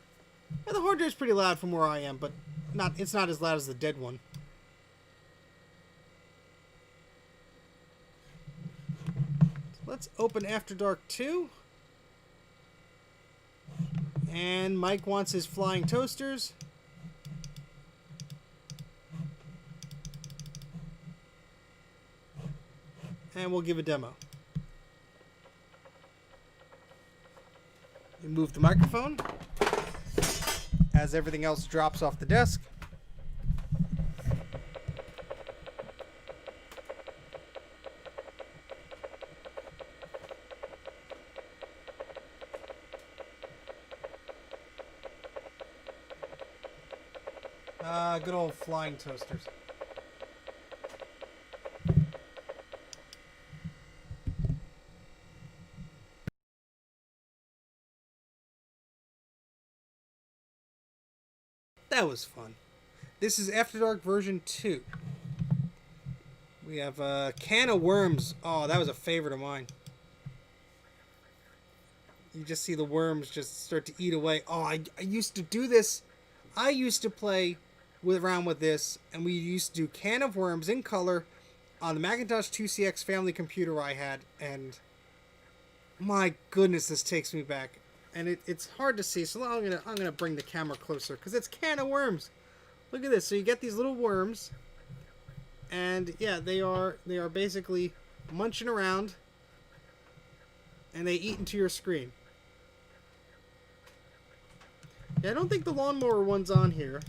And the hard drive's pretty loud from where I am, but it's not as loud as the dead one. Let's open After Dark 2. And Mike wants his flying toasters. And we'll give a demo. You move the microphone as everything else drops off the desk. Good old flying toasters. That was fun. This is After Dark version 2. We have a can of worms. Oh, that was a favorite of mine. You just see the worms just start to eat away. Oh, I used to do this. I used to play around with this, and we used to do can of worms in color on the Macintosh 2CX family computer I had, and my goodness, this takes me back. And it's hard to see, so I'm gonna bring the camera closer because it's can of worms. Look at this. So you get these little worms, and yeah, they are basically munching around, and they eat into your screen. Yeah, I don't think the lawnmower one's on here.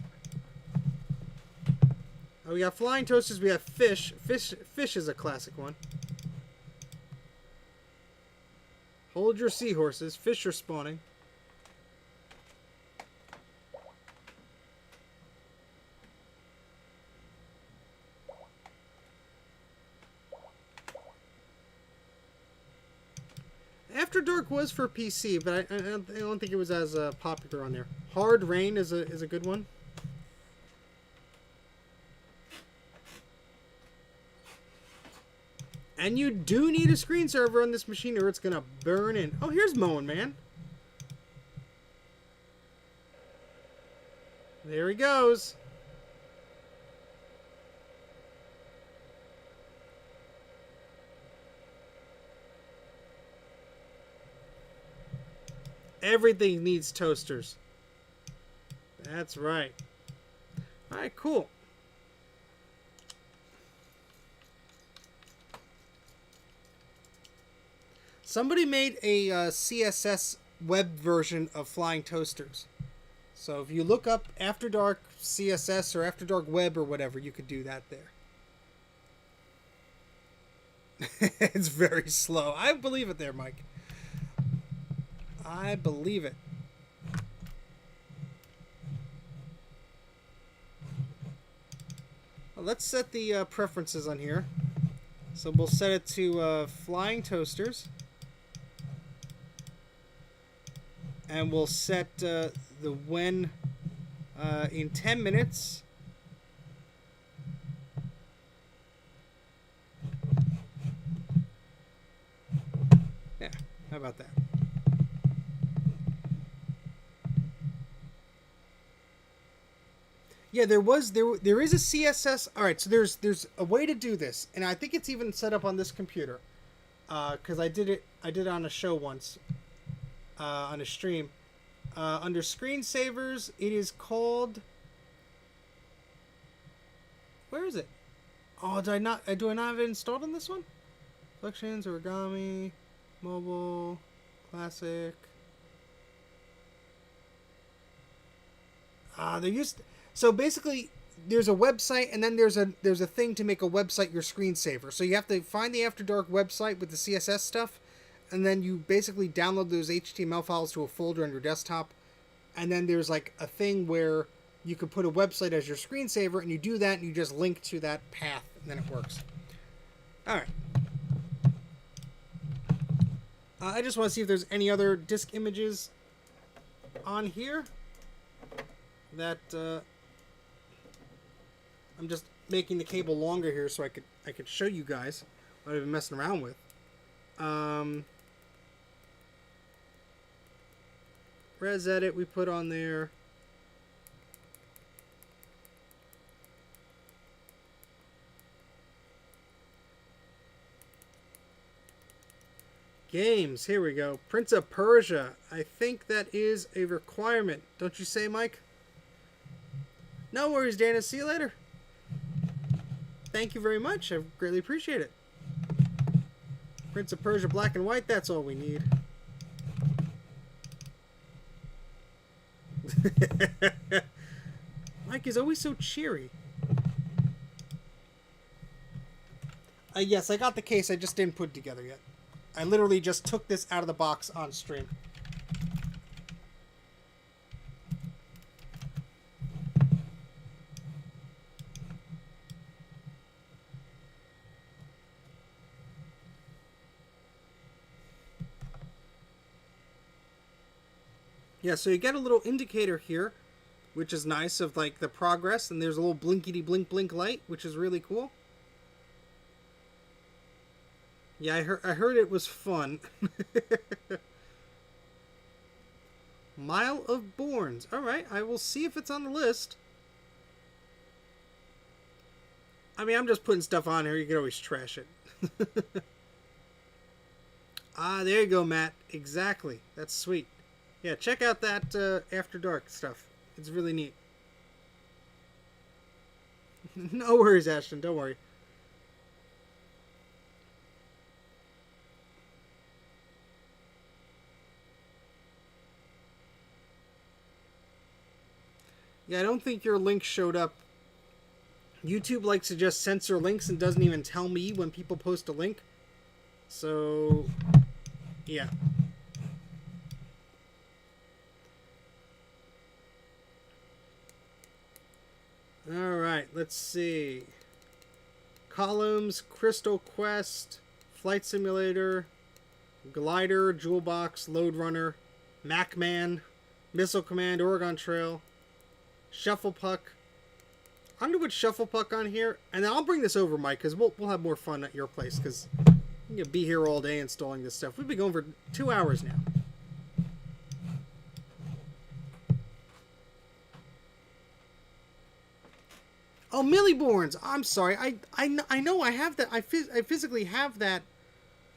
Oh, we got flying toasters. We have fish. Fish is a classic one. Hold your seahorses. Fish are spawning. After Dark was for PC, but I don't think it was as popular on there. Hard Rain is a good one. And you do need a screensaver on this machine or it's going to burn in. Oh, here's Moen Man. There he goes. Everything needs toasters. That's right. All right, cool. Somebody made a CSS web version of Flying Toasters. So if you look up After Dark CSS or After Dark Web or whatever, you could do that there. It's very slow. I believe it there, Mike. I believe it. Well, let's set the preferences on here. So we'll set it to Flying Toasters. And we'll set the when in 10 minutes. Yeah, how about that? Yeah, there is a CSS. All right, so there's a way to do this, and I think it's even set up on this computer, because I did it on a show once, on a stream, under screensavers. It is called. Where is it? Oh, do I not have it installed on this one? Collections, origami, mobile, classic. So basically, there's a website, and then there's a thing to make a website your screensaver. So you have to find the After Dark website with the CSS stuff, and then you basically download those HTML files to a folder on your desktop, and then there's like a thing where you could put a website as your screensaver, and you do that, and you just link to that path, and then it works. All right. I just want to see if there's any other disk images on here that. I'm just making the cable longer here so I could show you guys what I've been messing around with. Res Edit we put on there. Games, here we go. Prince of Persia. I think that is a requirement. Don't you say, Mike? No worries, Dana. See you later. Thank you very much. I greatly appreciate it. Prince of Persia black and white, that's all we need. Mike is always so cheery. Yes, I got the case. I just didn't put it together yet. I literally just took this out of the box on stream. Yeah, so you get a little indicator here, which is nice, of like the progress, and there's a little blinkety blink blink light, which is really cool. Yeah, I heard it was fun. Mile of Bournes. All right, I will see if it's on the list. I mean, I'm just putting stuff on here. You can always trash it. Ah, there you go, Matt. Exactly. That's sweet. Yeah, check out that After Dark stuff. It's really neat. No worries, Ashton. Don't worry. Yeah, I don't think your link showed up. YouTube likes to just censor links and doesn't even tell me when people post a link. So, yeah. Alright, let's see. Columns, Crystal Quest, Flight Simulator, Glider, Jewel Box, Load Runner, Macman, Missile Command, Oregon Trail, Shuffle Puck. I'm going to put Shuffle Puck on here, and then I'll bring this over, Mike, because we'll have more fun at your place, because you'll be here all day installing this stuff. We've been going for 2 hours now. Oh, Milliborns. I'm sorry. I know I have that. I physically have that.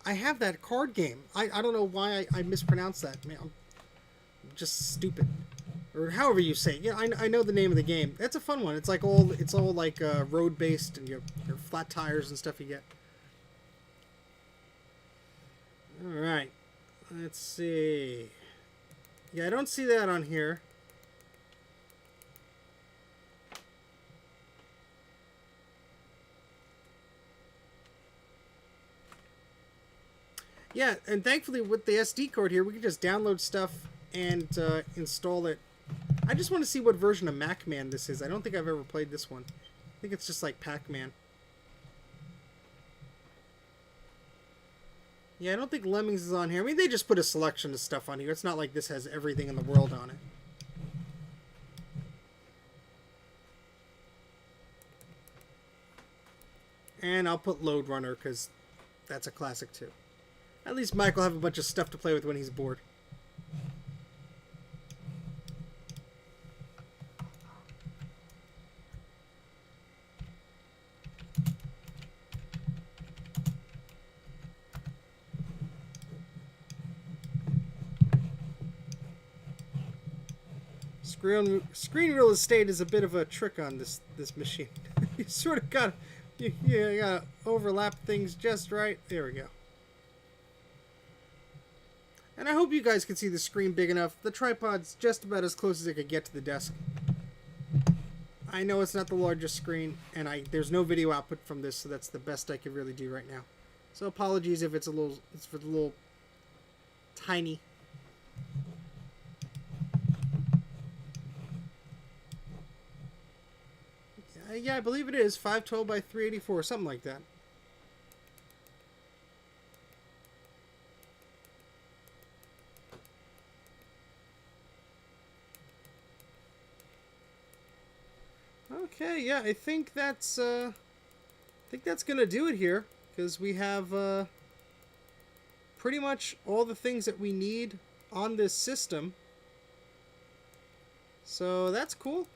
I have that card game. I don't know why I mispronounced that. Man, I'm just stupid. Or however you say it. Yeah, I know the name of the game. That's a fun one. It's all like road based, and your flat tires and stuff you get. All right, let's see. Yeah, I don't see that on here. Yeah, and thankfully with the SD card here, we can just download stuff and install it. I just want to see what version of Macman this is. I don't think I've ever played this one. I think it's just like Pac-Man. Yeah, I don't think Lemmings is on here. I mean, they just put a selection of stuff on here. It's not like this has everything in the world on it. And I'll put Load Runner because that's a classic too. At least Mike will have a bunch of stuff to play with when he's bored. Screen real estate is a bit of a trick on this machine. You sort of got you gotta overlap things just right. There we go. And I hope you guys can see the screen big enough. The tripod's just about as close as it could get to the desk. I know it's not the largest screen, and there's no video output from this, so that's the best I can really do right now. So apologies if it's a little tiny. Yeah, I believe it is 512 by 384, something like that. Okay, yeah, I think that's gonna do it here, because we have pretty much all the things that we need on this system. So that's cool.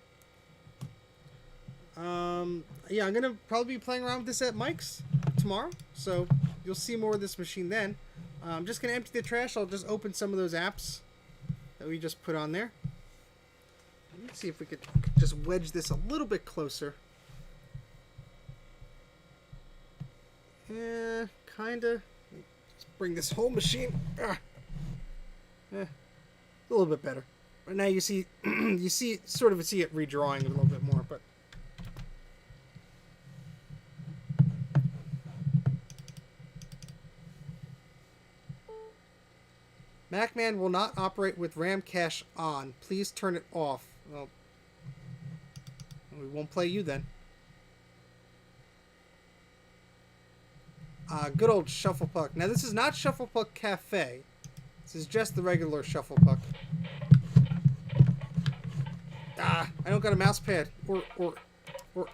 Yeah, I'm gonna probably be playing around with this at Mike's tomorrow, so you'll see more of this machine then. I'm just gonna empty the trash. I'll just open some of those apps that we just put on there. Let's see if we could just wedge this a little bit closer. Yeah, kinda. Let's bring this whole machine. A little bit better. But now you see, see it redrawing a little bit more, but. Macman will not operate with RAM cache on. Please turn it off. Well, we won't play you then. Good old Shuffle Puck. Now this is not Shuffle Puck Cafe. This is just the regular Shuffle Puck. Ah, I don't got a mouse pad or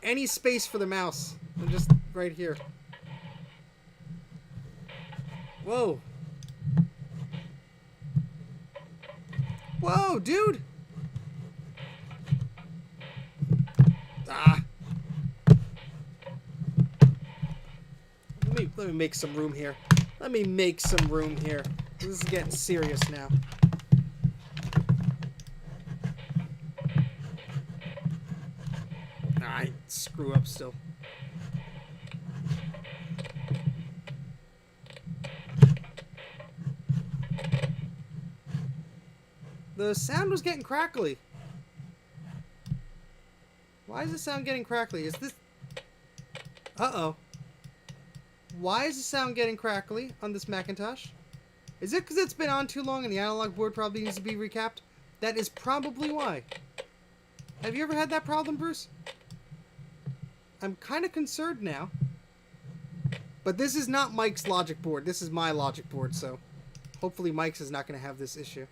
any space for the mouse. I'm just right here. Whoa. Whoa, dude. Ah. Let me make some room here. Let me make some room here. This is getting serious now. I screw up still. The sound was getting crackly. Why is the sound getting crackly? Is this... Uh-oh. Why is the sound getting crackly on this Macintosh? Is it because it's been on too long and the analog board probably needs to be recapped? That is probably why. Have you ever had that problem, Bruce? I'm kind of concerned now. But this is not Mike's logic board. This is my logic board, so hopefully Mike's is not going to have this issue.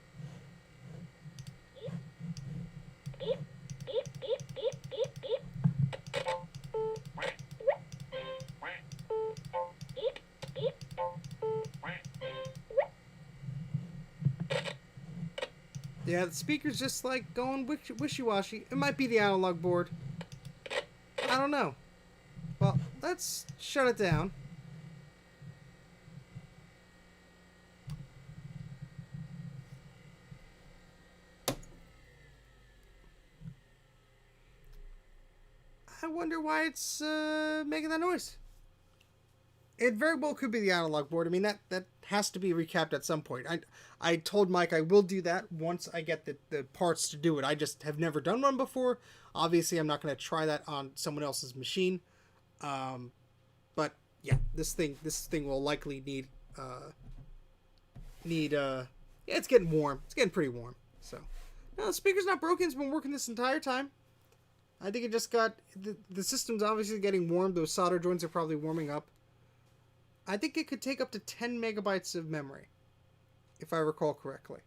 Yeah, the speaker's just like going wishy-washy. It might be the analog board. I don't know. Well, let's shut it down. I wonder why it's making that noise. It very well could be the analog board. I mean, that has to be recapped at some point. I told Mike I will do that once I get the parts to do it. I just have never done one before. Obviously, I'm not going to try that on someone else's machine. But yeah, this thing will likely need yeah, it's getting warm. It's getting pretty warm. So no, the speaker's not broken. It's been working this entire time. I think it just got the system's obviously getting warm. Those solder joints are probably warming up. I think it could take up to 10 megabytes of memory, if I recall correctly.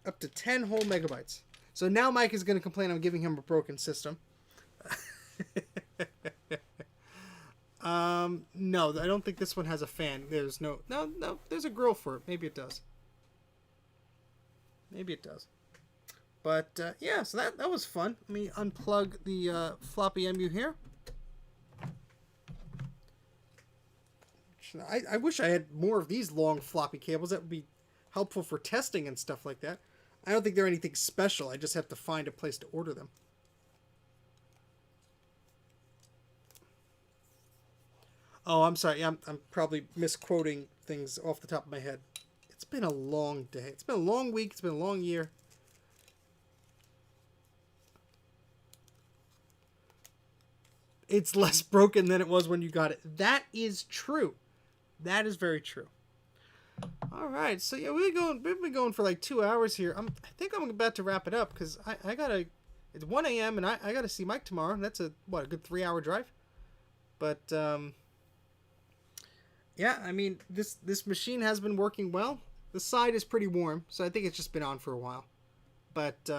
Up to 10 whole megabytes. So now Mike is going to complain I'm giving him a broken system. No, I don't think this one has a fan. There's no, there's a grill for it. Maybe it does. Maybe it does. But, yeah, so that was fun. Let me unplug the floppy EMU here. I wish I had more of these long floppy cables. That would be helpful for testing and stuff like that. I don't think they're anything special. I just have to find a place to order them. Oh, I'm sorry. I'm probably misquoting things off the top of my head. It's been a long day. It's been a long week. It's been a long year. It's less broken than it was when you got it. That is true. That is very true. All right, so yeah, we've been going for like 2 hours here. I think I'm about to wrap it up because I gotta. It's 1 a.m. and I gotta see Mike tomorrow. And that's a good 3-hour drive. But yeah, I mean this machine has been working well. The side is pretty warm, so I think it's just been on for a while. But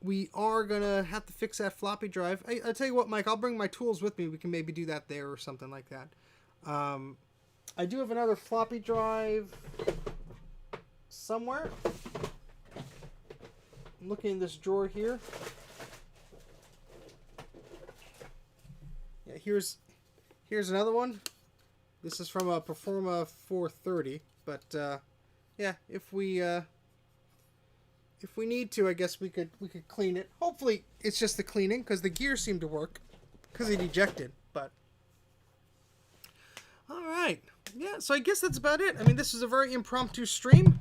we are gonna have to fix that floppy drive. I tell you what, Mike, I'll bring my tools with me. We can maybe do that there or something like that. I do have another floppy drive somewhere. I'm looking in this drawer here. Yeah, here's another one. This is from a Performa 430, but yeah, if we need to, I guess we could clean it. Hopefully, it's just the cleaning because the gears seem to work because it ejected. But all right, yeah. So I guess that's about it. I mean, this was a very impromptu stream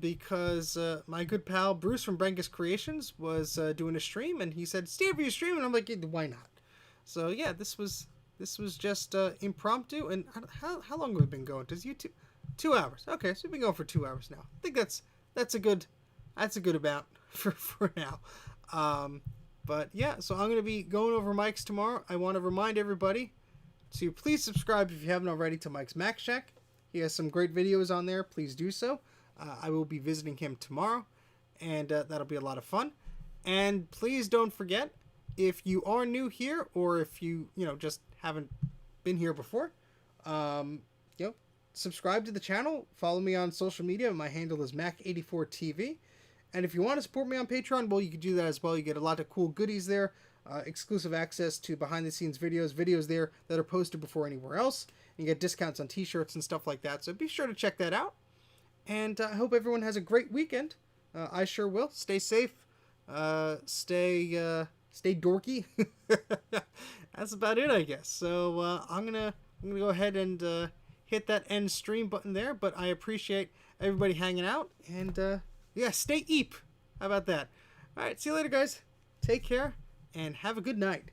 because my good pal Bruce from Brangus Creations was doing a stream, and he said, "Steve, are you streaming?" And I'm like, yeah, "Why not?" So yeah, this was just impromptu. And how long have we been going? Does YouTube 2 hours? Okay, so we've been going for 2 hours now. I think that's a good amount for now. But yeah, so I'm going to be going over Mike's tomorrow. I want to remind everybody to please subscribe if you haven't already to Mike's Mac Shack. He has some great videos on there. Please do so. I will be visiting him tomorrow. and that'll be a lot of fun. And please don't forget, if you are new here, or if you just haven't been here before, subscribe to the channel. Follow me on social media. My handle is Mac84TV. And if you want to support me on Patreon, well, you can do that as well. You get a lot of cool goodies there, exclusive access to behind-the-scenes videos there that are posted before anywhere else. You get discounts on t-shirts and stuff like that. So be sure to check that out. And I hope everyone has a great weekend. I sure will. Stay safe. Stay dorky. That's about it, I guess. So I'm gonna go ahead and hit that end stream button there. But I appreciate everybody hanging out, and yeah, stay eep. How about that? All right, see you later, guys. Take care and have a good night.